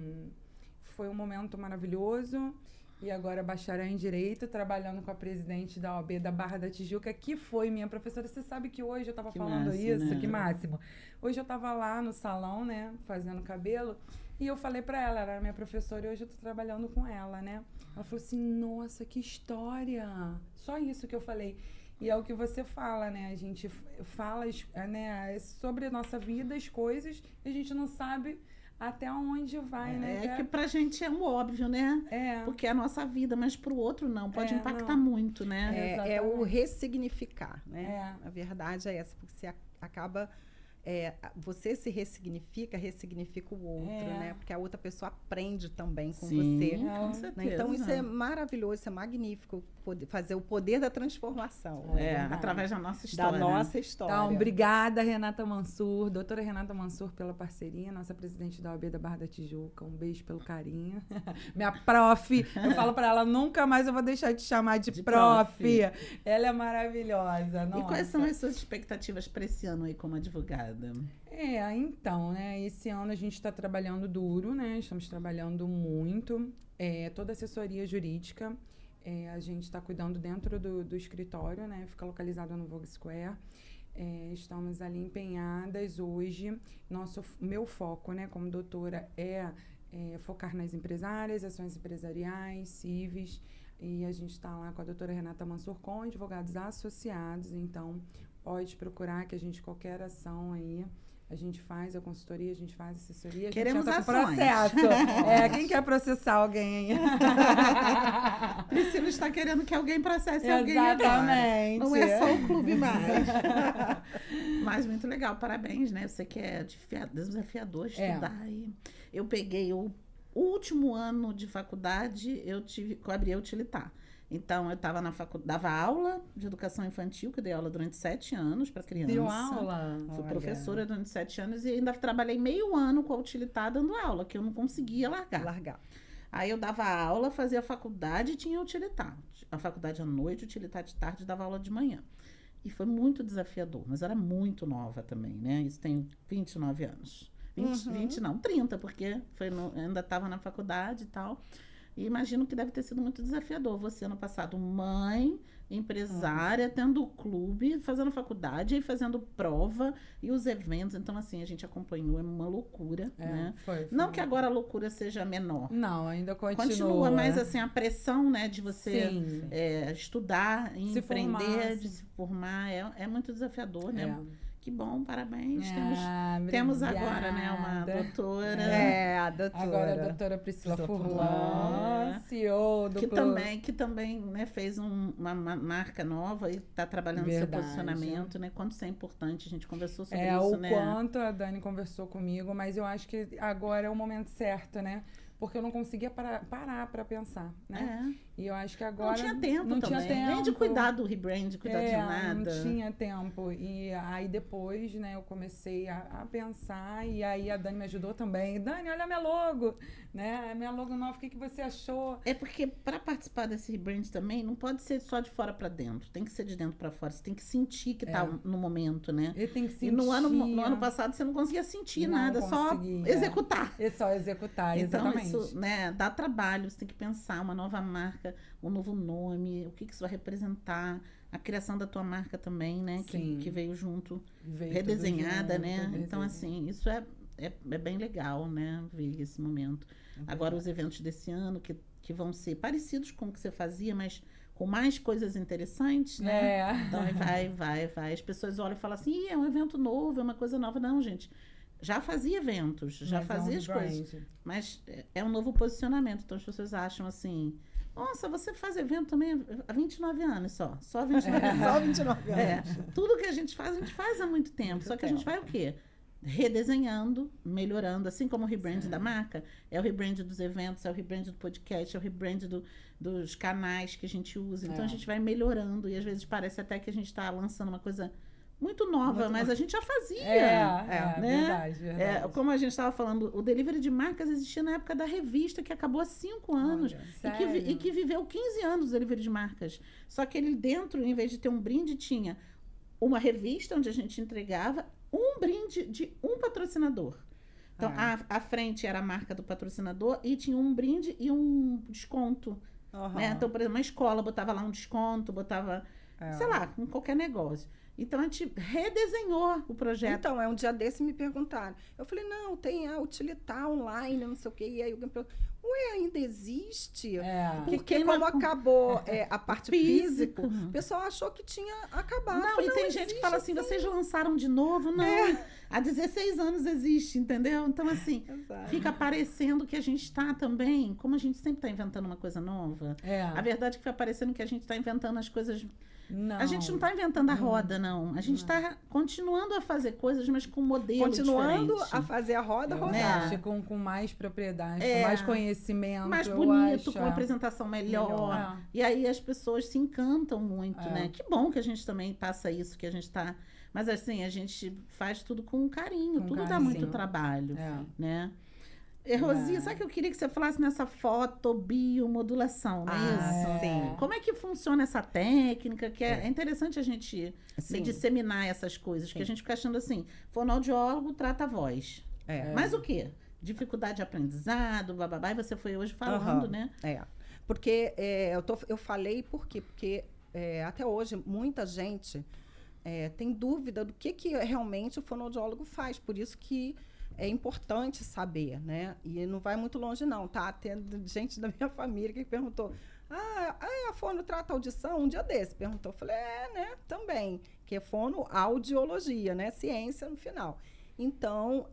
foi um momento maravilhoso. E agora bacharel em Direito, trabalhando com a presidente da OAB da Barra da Tijuca, que foi minha professora. Você sabe que hoje eu estava falando máximo, isso, né? que máximo. Hoje eu estava lá no salão, né, fazendo cabelo, e eu falei para ela, ela era minha professora, e hoje eu estou trabalhando com ela, né? Ela falou assim, nossa, que história! Só isso que eu falei. E é o que você fala, né? A gente fala, né, sobre a nossa vida, as coisas, e a gente não sabe até onde vai, né? É que pra gente é um óbvio, né? É. Porque é a nossa vida, mas pro outro não. Pode impactar não. muito, né? É o ressignificar, né? É. A verdade é essa, porque você acaba... você se ressignifica o outro, né? Porque a outra pessoa aprende também com você. Com certeza. Né? Então, isso é maravilhoso, isso é magnífico, fazer o poder da transformação. Através da nossa história. Da nossa história. Então, obrigada, Renata Mansur, doutora Renata Mansur, pela parceria, nossa presidente da OAB da Barra da Tijuca. Um beijo pelo carinho. Minha prof, eu falo para ela, nunca mais eu vou deixar de chamar de prof. Ela é maravilhosa. E quais são as suas expectativas para esse ano aí como advogada? Então, né, esse ano a gente está trabalhando duro, né, estamos trabalhando muito, toda a assessoria jurídica, a gente está cuidando dentro do escritório, né, fica localizado no Vogue Square, estamos ali empenhadas hoje, meu foco, né, como doutora é focar nas empresárias, ações empresariais, civis, e a gente está lá com a doutora Renata Mansur com advogados associados, então pode procurar que a gente, qualquer ação aí, a gente faz a consultoria, a gente faz a assessoria. Queremos a gente ações. Processo. Quem quer processar alguém? Priscila está querendo que alguém processe alguém Exatamente. agora. Não é só o clube mais. Mas muito legal, parabéns, né? Você que é desafiador estudar. Eu peguei o último ano de faculdade, eu abri a Utilitar. Então, eu estava na faculdade, dava aula de educação infantil, que eu dei aula durante 7 anos para criança. Deu aula? Fui professora durante 7 anos e ainda trabalhei meio ano com a Utilitar dando aula, que eu não conseguia largar. Aí eu dava aula, fazia faculdade e tinha Utilitar. A faculdade à noite, Utilitar de tarde, dava aula de manhã. E foi muito desafiador, mas era muito nova também, né? Isso tem 29 anos. 20 não, 30, porque ainda estava na faculdade e tal. E imagino que deve ter sido muito desafiador. Você, ano passado, mãe, empresária, tendo o clube, fazendo faculdade, fazendo prova e os eventos. Então, assim, a gente acompanhou, é uma loucura, né? Foi. Não que agora a loucura seja menor. Não, ainda Continua, mas assim, a pressão, né, de você Sim. Estudar, empreender, de se formar, é muito desafiador, né? Que bom, parabéns. Temos agora, né, uma doutora. A doutora. Agora a doutora Priscila Furlan, CEO do clube. Que também né, fez uma marca nova e está trabalhando seu posicionamento, né? Quanto isso é importante, a gente conversou sobre isso, né? Quanto a Dani conversou comigo, mas eu acho que agora é o momento certo, né? Porque eu não conseguia parar para pensar, né? E eu acho que agora... Não tinha tempo também. Nem de cuidar do rebrand, de cuidar de nada. Não tinha tempo. E aí depois, né, eu comecei a pensar e aí a Dani me ajudou também. Dani, olha a minha logo, né? A minha logo nova, o que você achou? É porque para participar desse rebrand também, não pode ser só de fora para dentro. Tem que ser de dentro para fora. Você tem que sentir que tá no momento, né? E tem que sentir. E no ano passado você não conseguia sentir nada, só executar. É só executar, então, exatamente. Isso, né, dá trabalho, você tem que pensar uma nova marca, um novo nome, o que isso vai representar, a criação da tua marca também, né, que veio junto, redesenhada, né? Então, assim, isso é bem legal, né, ver esse momento. Agora, os eventos desse ano, que vão ser parecidos com o que você fazia, mas com mais coisas interessantes, né? Então, vai. As pessoas olham e falam assim, é um evento novo, é uma coisa nova. Não, gente. Já fazia eventos, já fazia as coisas. Mas é um novo posicionamento. Então, as pessoas acham assim... Nossa, você faz evento também há 29 anos só. Só 29 anos. Só 29 anos. Tudo que a gente faz há muito tempo. Só que a gente vai o quê? Redesenhando, melhorando. Assim como o rebrand da marca. É o rebrand dos eventos, é o rebrand do podcast, é o rebrand dos canais que a gente usa. Então, a gente vai melhorando. E às vezes parece até que a gente está lançando uma coisa muito nova, Muito mas nova. a gente já fazia. É, né? verdade. Como a gente estava falando, o delivery de marcas existia na época da revista, que acabou há 5 anos. Olha, E que viveu 15 anos o delivery de marcas. Só que ele dentro, em vez de ter um brinde, tinha uma revista onde a gente entregava um brinde de um patrocinador. Então, à frente era a marca do patrocinador e tinha um brinde e um desconto. Né? Então, por exemplo, uma escola botava lá um desconto, botava, sei lá, em qualquer negócio. Então, a gente redesenhou o projeto. Então, um dia desse me perguntaram. Eu falei, não, tem a Utilitar online, não sei o quê. E aí alguém perguntou, ué, ainda existe? Porque como acabou a parte física, o pessoal achou que tinha acabado. Não, falei, e tem gente que fala assim, vocês lançaram de novo? Não, há 16 anos existe, entendeu? Então, assim, fica parecendo que a gente está também, como a gente sempre está inventando uma coisa nova, a verdade é que fica parecendo que a gente está inventando as coisas... Não. A gente não está inventando a roda, não. A gente está continuando a fazer coisas, mas com modelos diferentes. A fazer a roda rodar. Com mais propriedade, com mais conhecimento. Mais bonito, com uma apresentação melhor. E aí as pessoas se encantam muito, né? Que bom que a gente também passa isso, que a gente está... Mas assim, a gente faz tudo com carinho. Tudo dá muito trabalho, né? Rosi, sabe que eu queria que você falasse nessa fotobiomodulação, não é isso? Sim. Como é que funciona essa técnica? Que é interessante a gente disseminar essas coisas, que a gente fica achando assim, fonoaudiólogo trata a voz. Mas o quê? Dificuldade de aprendizado, bababá, e você foi hoje falando, né? Porque eu falei por quê? Porque até hoje muita gente tem dúvida do que realmente o fonoaudiólogo faz. Por isso que é importante saber, né? E não vai muito longe, não, tá? Tem gente da minha família que perguntou, a fono trata audição? Um dia desse perguntou. Eu falei, né? Também. Que é fonoaudiologia, né? Ciência no final. Então,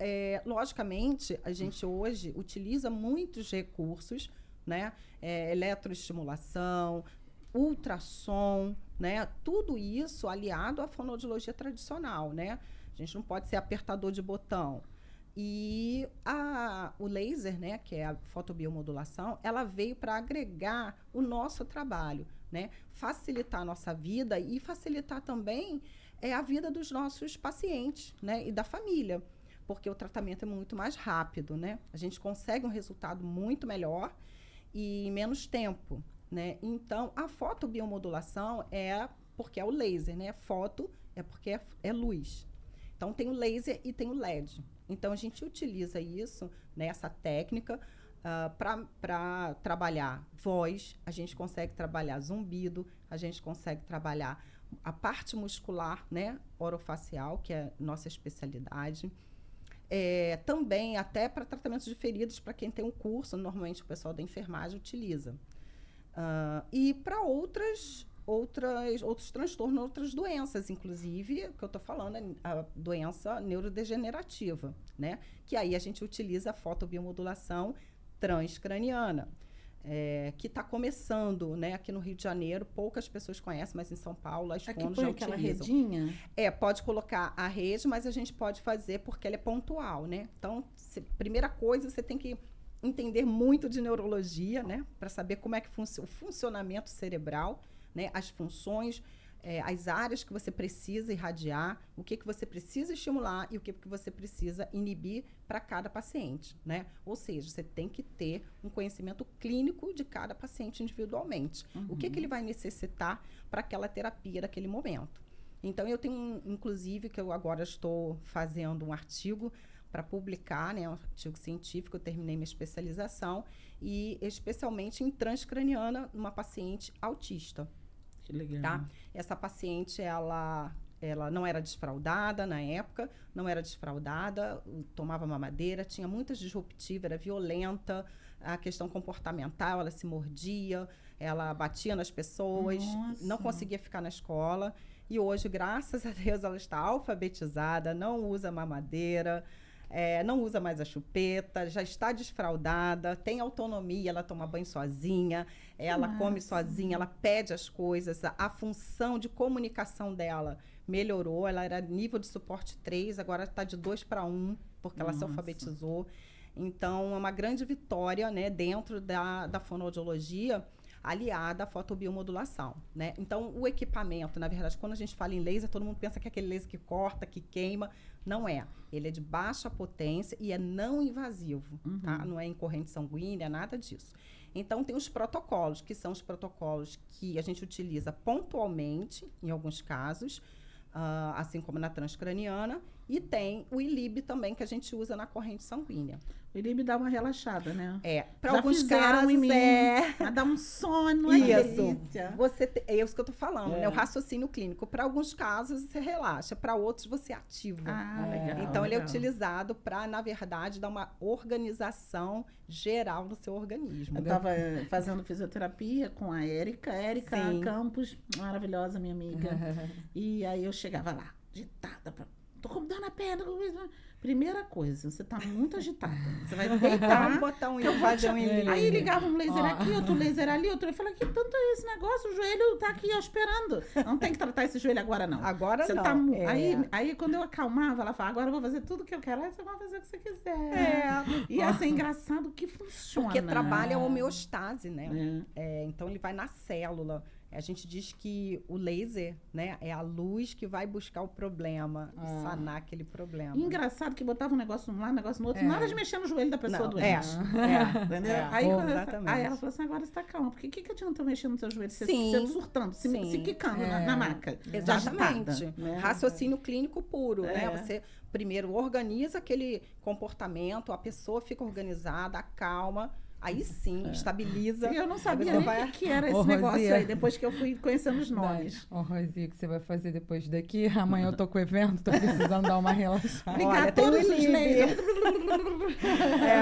logicamente, a gente hoje utiliza muitos recursos, né? Eletroestimulação, ultrassom, né? Tudo isso aliado à fonoaudiologia tradicional, né? A gente não pode ser apertador de botão. E o laser, né, que é a fotobiomodulação, ela veio para agregar o nosso trabalho, né? Facilitar a nossa vida e facilitar também a vida dos nossos pacientes, né? E da família, porque o tratamento é muito mais rápido, né? A gente consegue um resultado muito melhor e em menos tempo, né? Então, a fotobiomodulação porque é o laser, né? Foto é porque é luz. Então, tem o laser e tem o LED. Então, a gente utiliza isso, né, essa técnica, para trabalhar voz, a gente consegue trabalhar zumbido, a gente consegue trabalhar a parte muscular, né, orofacial, que é nossa especialidade. Também até para tratamentos de feridas, para quem tem um curso, normalmente o pessoal da enfermagem utiliza. E para outros transtornos, outras doenças, inclusive, que eu estou falando, a doença neurodegenerativa, né? Que aí a gente utiliza a fotobiomodulação transcraniana, que está começando, né? Aqui no Rio de Janeiro, poucas pessoas conhecem, mas em São Paulo as fonos já aquela utilizam. redinha? Pode colocar a rede, mas a gente pode fazer porque ela é pontual, né? Então, primeira coisa, você tem que entender muito de neurologia, né? Para saber como é que funciona o funcionamento cerebral, né, as funções, as áreas que você precisa irradiar, o que você precisa estimular e o que você precisa inibir para cada paciente, né? Ou seja, você tem que ter um conhecimento clínico de cada paciente individualmente. O que ele vai necessitar para aquela terapia naquele momento. Então, eu tenho, inclusive, que eu agora estou fazendo um artigo para publicar, né, um artigo científico, eu terminei minha especialização, e especialmente em transcraniana, numa paciente autista. Que legal. Tá? Essa paciente, ela não era desfraldada na época, tomava mamadeira, tinha muita disruptiva, era violenta, a questão comportamental, ela se mordia, ela batia nas pessoas, não conseguia ficar na escola. E hoje, graças a Deus, ela está alfabetizada, não usa mamadeira, não usa mais a chupeta, já está desfraldada, tem autonomia, ela toma banho sozinha, ela come sozinha, ela pede as coisas, a função de comunicação dela melhorou, ela era nível de suporte 3, agora está de 2 para 1, porque ela se alfabetizou. Então, é uma grande vitória, né, dentro da fonoaudiologia, aliada à fotobiomodulação, né? Então, o equipamento, na verdade, quando a gente fala em laser, todo mundo pensa que é aquele laser que corta, que queima. Não é. Ele é de baixa potência e é não invasivo, tá? Não é em corrente sanguínea, nada disso. Então, tem os protocolos, que são os protocolos que a gente utiliza pontualmente, em alguns casos, assim como na transcraniana, e tem o ILIB também, que a gente usa na corrente sanguínea. O ILIB dá uma relaxada, né? Para alguns casos, em mim, dá um sono. Isso. É isso que eu tô falando, né? O raciocínio clínico. Para alguns casos, você relaxa. Para outros, você ativa. Legal. Então, ele é utilizado para, na verdade, dar uma organização geral no seu organismo. Eu estava fazendo fisioterapia com a Érica Sim. Campos, maravilhosa, minha amiga. E aí eu chegava lá, agitada, tô com dor na perna. Primeira coisa, você tá muito agitada. Você vai deitar. Vamos botar fazer um ILIB. Aí ligava um laser aqui, outro laser ali, outro. Eu falei, que tanto é esse negócio? O joelho tá aqui, ó, esperando. Não tem que tratar esse joelho agora, não. Agora você não. Tá, aí, quando eu acalmava, ela falava, agora eu vou fazer tudo que eu quero. Aí você vai fazer o que você quiser. E assim, engraçado que funciona. Porque trabalha a homeostase, né? Então, ele vai na célula. A gente diz que o laser, né, é a luz que vai buscar o problema, sanar aquele problema. Engraçado que botava um negócio num lado, um negócio no outro, nada de mexer no joelho da pessoa doente. Entendeu? Aí ela falou assim, agora você tá calma, porque que adianta eu mexer no seu joelho? Você surtando, se quicando na maca. Exatamente. Né? Raciocínio clínico puro, né? Você primeiro organiza aquele comportamento, a pessoa fica organizada, acalma. Aí sim, estabiliza. E eu não sabia nem o que era esse negócio aí, depois que eu fui conhecendo os nomes. Rosi, o que você vai fazer depois daqui? Amanhã eu tô com o evento, tô precisando dar uma relaxada. Ligar todos os lasers.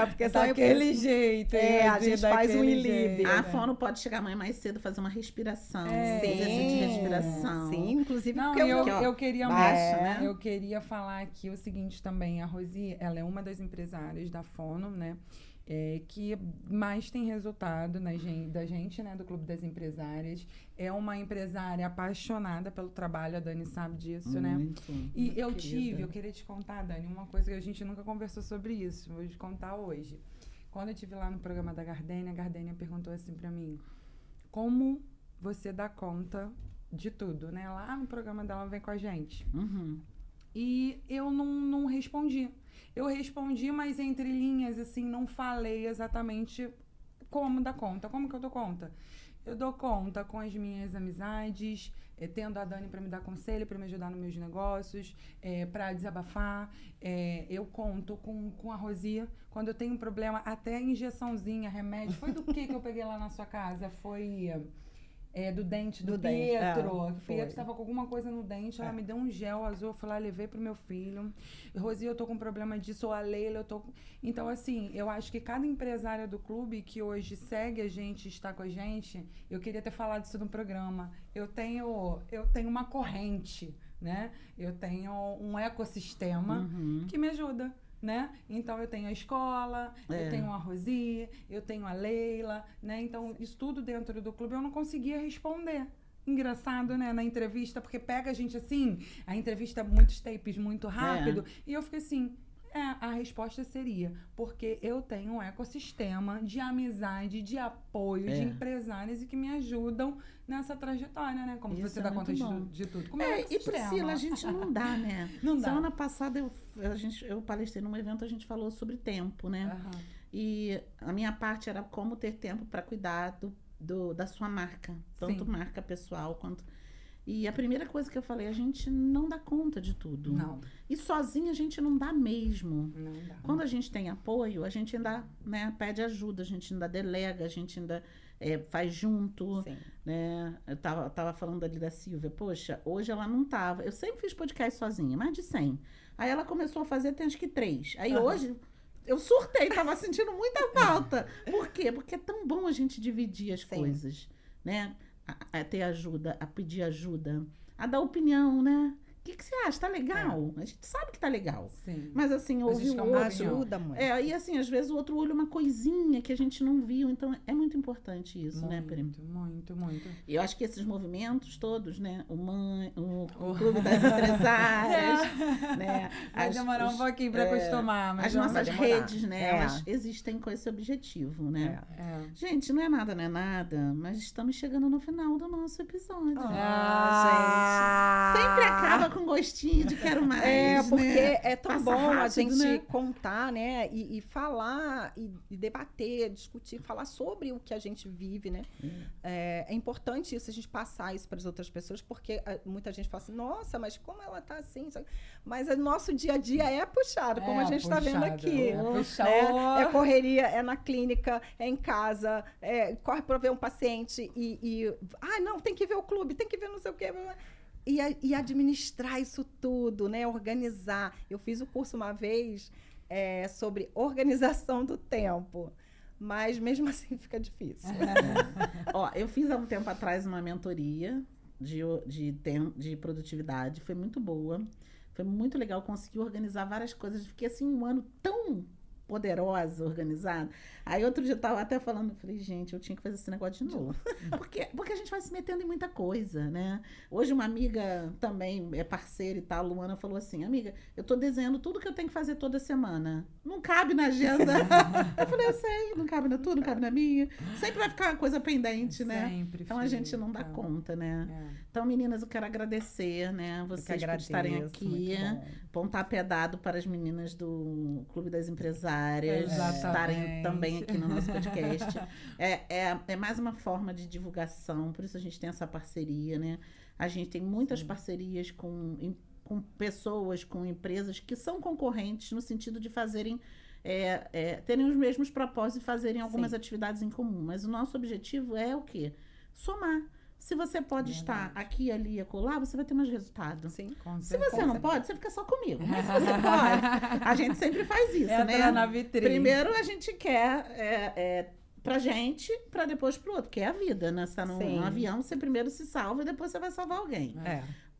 Porque só daquele jeito. A gente faz um ILIB. A fono pode chegar amanhã mais cedo, fazer uma respiração. Exercício de respiração. Sim, inclusive não, porque eu queria né? Eu queria falar aqui o seguinte também. A Rosi, ela é uma das empresárias da fono, né? Que mais tem resultado da gente, né, do Clube das Empresárias. É uma empresária apaixonada pelo trabalho, a Dani sabe disso, né? E eu queria te contar, Dani, uma coisa que a gente nunca conversou sobre isso, vou te contar hoje. Quando eu estive lá no programa da Gardênia, a Gardênia perguntou assim pra mim, como você dá conta de tudo, né? Lá no programa dela vem com a gente. E eu não respondi. Eu respondi, mas entre linhas, assim, não falei exatamente como dar conta. Como que eu dou conta? Eu dou conta com as minhas amizades, tendo a Dani para me dar conselho, para me ajudar nos meus negócios, para desabafar. Eu conto com a Rosi. Quando eu tenho um problema, até injeçãozinha, remédio. Foi do que eu peguei lá na sua casa? Foi... do dente do Pietro. O Pietro estava com alguma coisa no dente, ela me deu um gel azul, eu fui lá, levei pro meu filho. Rosi, eu tô com problema disso, ou a Leila, eu tô... Então, assim, eu acho que cada empresária do clube que hoje segue a gente, está com a gente, eu queria ter falado isso no programa. Eu tenho uma corrente, né? Eu tenho um ecossistema que me ajuda. Né? Então, eu tenho a escola, eu tenho a Rosi, eu tenho a Leila, né? Então, isso tudo dentro do clube eu não conseguia responder. Engraçado, né? Na entrevista, porque pega a gente assim, a entrevista, muitos tapes muito rápido, e eu fiquei assim... a resposta seria, porque eu tenho um ecossistema de amizade, de apoio, de empresários e que me ajudam nessa trajetória, né? Como você dá conta de tudo. Como e Priscila, a gente não dá, né? Não dá. Semana passada eu palestrei num evento, a gente falou sobre tempo, né? E a minha parte era como ter tempo para cuidar da sua marca, tanto marca pessoal quanto... E a primeira coisa que eu falei, a gente não dá conta de tudo. Não. E sozinha a gente não dá mesmo. Não dá. Quando a gente tem apoio, a gente ainda, né, pede ajuda, a gente ainda delega, a gente ainda faz junto. Sim. Né? Eu tava falando ali da Silvia, poxa, hoje ela não tava. Eu sempre fiz podcast sozinha, mais de 100. Aí ela começou a fazer, tem acho que 3. Aí hoje... Eu surtei, tava sentindo muita falta. Por quê? Porque é tão bom a gente dividir as coisas, né? A ter ajuda, a pedir ajuda, a dar opinião, né? que você acha? Tá legal? A gente sabe que tá legal. Sim. Mas assim, ouve gente o não vai outro. Ajuda muito. E assim, às vezes o outro olha uma coisinha que a gente não viu. Então, é muito importante isso, né, Pri? Muito. E eu acho que esses movimentos todos, né? O Clube das Empresárias, né? Vai demorar um pouquinho para acostumar, mas as vamos nossas demorar. redes, né? Elas existem com esse objetivo, né? Gente, não é nada, mas estamos chegando no final do nosso episódio. Sempre acaba com gostinho de quero mais, porque né? é tão Passa bom a rápido, gente né? contar, né? E falar, e debater, discutir, falar sobre o que a gente vive, né? É importante isso, a gente passar isso para as outras pessoas, porque muita gente fala assim, nossa, mas como ela tá assim? Mas o nosso dia a dia é puxado, como a gente está vendo aqui. É correria, é na clínica, é em casa, corre para ver um paciente não, tem que ver o clube, tem que ver não sei o quê. E administrar isso tudo, né? Organizar. Eu fiz o curso uma vez sobre organização do tempo, mas mesmo assim fica difícil. Eu fiz há um tempo atrás uma mentoria de produtividade, foi muito boa, foi muito legal, consegui organizar várias coisas, fiquei assim um ano tão poderosa, organizada. Aí outro dia eu tava até falando, falei, gente, eu tinha que fazer esse negócio de novo. Porque a gente vai se metendo em muita coisa, né? Hoje uma amiga também é parceira e tal, Luana, falou assim, amiga, eu tô desenhando tudo que eu tenho que fazer toda semana. Não cabe na agenda. Eu falei, eu sei, não cabe na tua, não cabe na minha. Sempre vai ficar uma coisa pendente, né? Sempre. Então a gente não dá conta, né? Então, meninas, eu quero agradecer, né? Vocês por estarem aqui. Pontapé dado para as meninas do Clube das Empresárias estarem também aqui no nosso podcast. É mais uma forma de divulgação, por isso a gente tem essa parceria, né? A gente tem muitas parcerias com pessoas, com empresas que são concorrentes no sentido de fazerem, terem os mesmos propósitos e fazerem algumas atividades em comum. Mas o nosso objetivo é o quê? Somar. Se você pode estar aqui, ali e acolá, você vai ter mais resultado. Sim, se você não pode, você fica só comigo. Mas se você pode, a gente sempre faz isso, né? Na vitrine. Primeiro a gente quer pra gente, pra depois pro outro, que é a vida, né? Você tá num avião, você primeiro se salva e depois você vai salvar alguém.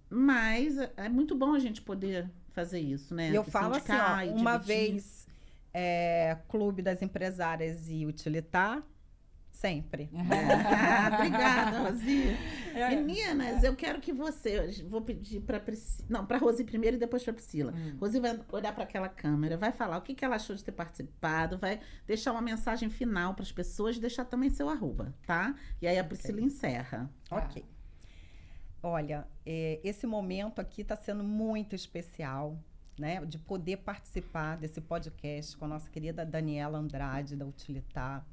Mas é muito bom a gente poder fazer isso, né? E eu falo assim, uma vez, Clube das Empresárias e Utilitar, sempre. Obrigada, Rosi. Meninas, eu quero que vou pedir para Priscila, não, para Rosi primeiro e depois para Priscila. Rosi vai olhar para aquela câmera, vai falar o que ela achou de ter participado, vai deixar uma mensagem final para as pessoas, deixar também seu @, tá? E aí a Priscila encerra. Ok. Olha, esse momento aqui está sendo muito especial, né? De poder participar desse podcast com a nossa querida Daniela Andrade, da Utilitar.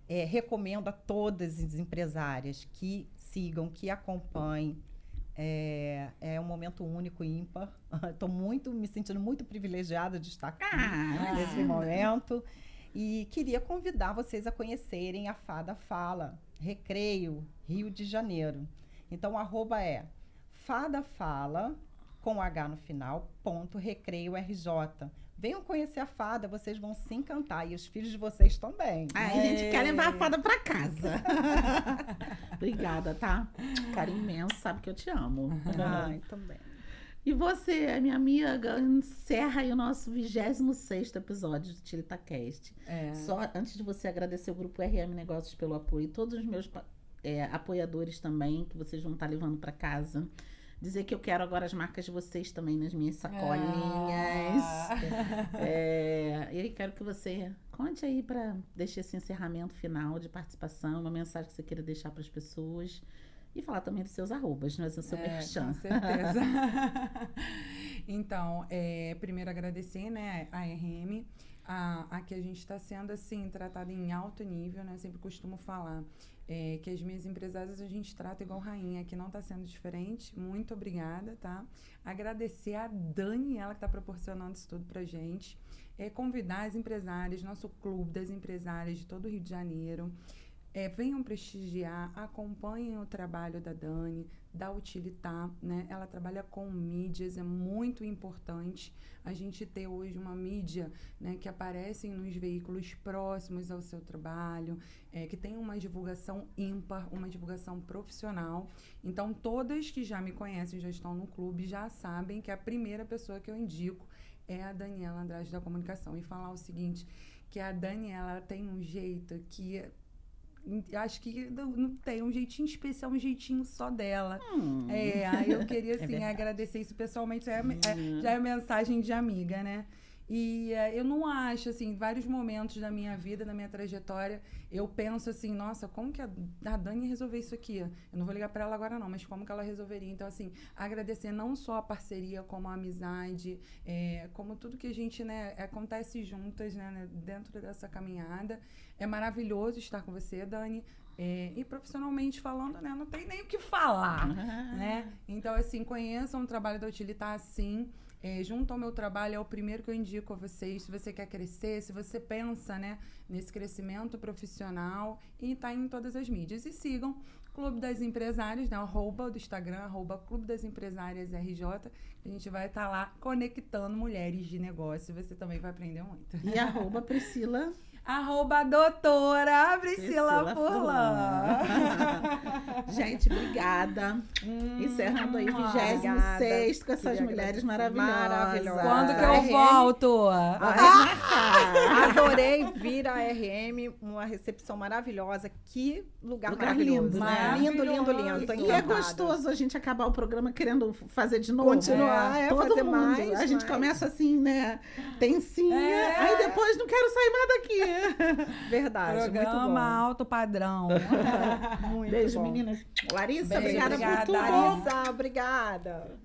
Recomendo a todas as empresárias que sigam, que acompanhem. É um momento único e ímpar. Estou me sentindo muito privilegiada de estar aqui nesse momento. E queria convidar vocês a conhecerem a Fada Fala, Recreio, Rio de Janeiro. Então, o @ é Fada Fala, com H no final, .recreio RJ. Venham conhecer a Fada, vocês vão se encantar. E os filhos de vocês também. A gente quer levar a Fada pra casa. Obrigada, tá? Carinho imenso, sabe que eu te amo. Também. E você, minha amiga, encerra aí o nosso 26º episódio do TilitaCast. Só antes de você agradecer o Grupo RM Negócios pelo apoio, todos os meus apoiadores também, que vocês vão estar levando para casa. Dizer que eu quero agora as marcas de vocês também nas minhas sacolinhas. E aí quero que você conte aí para deixar esse encerramento final de participação, uma mensagem que você queira deixar para as pessoas. E falar também dos seus @, né? Do seu merchan. Com certeza. Então, primeiro agradecer, né, a RM, a que a gente está sendo, assim, tratada em alto nível, né? Eu sempre costumo falar que as minhas empresárias a gente trata igual rainha, que não está sendo diferente. Muito obrigada, tá? Agradecer a Daniela, que está proporcionando isso tudo pra gente. Convidar as empresárias, nosso clube das empresárias de todo o Rio de Janeiro. venham prestigiar, acompanhem o trabalho da Dani, da Utilitar, né? Ela trabalha com mídias, é muito importante a gente ter hoje uma mídia, né, que aparece nos veículos próximos ao seu trabalho, que tem uma divulgação ímpar, uma divulgação profissional. Então, todas que já me conhecem, já estão no clube, já sabem que a primeira pessoa que eu indico é a Daniela Andrade da Comunicação. E falar o seguinte, que a Daniela tem um jeito que... acho que não tem um jeitinho especial, um jeitinho só dela. Aí eu queria, assim, agradecer isso pessoalmente. Já é mensagem de amiga, né? E eu não acho, assim, em vários momentos da minha vida, da minha trajetória, eu penso assim, nossa, como que a Dani resolveu isso aqui? Eu não vou ligar para ela agora não, mas como que ela resolveria? Então, assim, agradecer não só a parceria, como a amizade, como tudo que a gente, né, acontece juntas, né, dentro dessa caminhada. É maravilhoso estar com você, Dani. E profissionalmente falando, né, não tem nem o que falar, né? Então, assim, conheçam o trabalho da Utilitar, sim. Junto ao meu trabalho, é o primeiro que eu indico a vocês. Se você quer crescer, se você pensa, né, nesse crescimento profissional, e tá em todas as mídias. E sigam Clube das Empresárias, né, @ do Instagram, @Clube das Empresárias RJ. A gente vai estar lá conectando mulheres de negócio. Você também vai aprender muito. E @Priscila... @doutora Priscila Furlan. Gente, obrigada. Encerrando aí o 26º com essas mulheres maravilhosas. Quando que eu volto? Adorei vir à RM, uma recepção maravilhosa. Que lugar maravilhoso. Lindo, né? Lindo, lindo, lindo. Tô E encantada. é gostoso a gente acabar o programa querendo fazer de novo. Continuar, todo fazer mundo. mais. A gente começa assim, né? Tensinha, aí depois não quero sair mais daqui. Verdade, Programa muito bom. alto padrão. Muito Beijo, bom. meninas. Larissa, Beijo, obrigada por obrigada, tudo. Larissa, obrigada.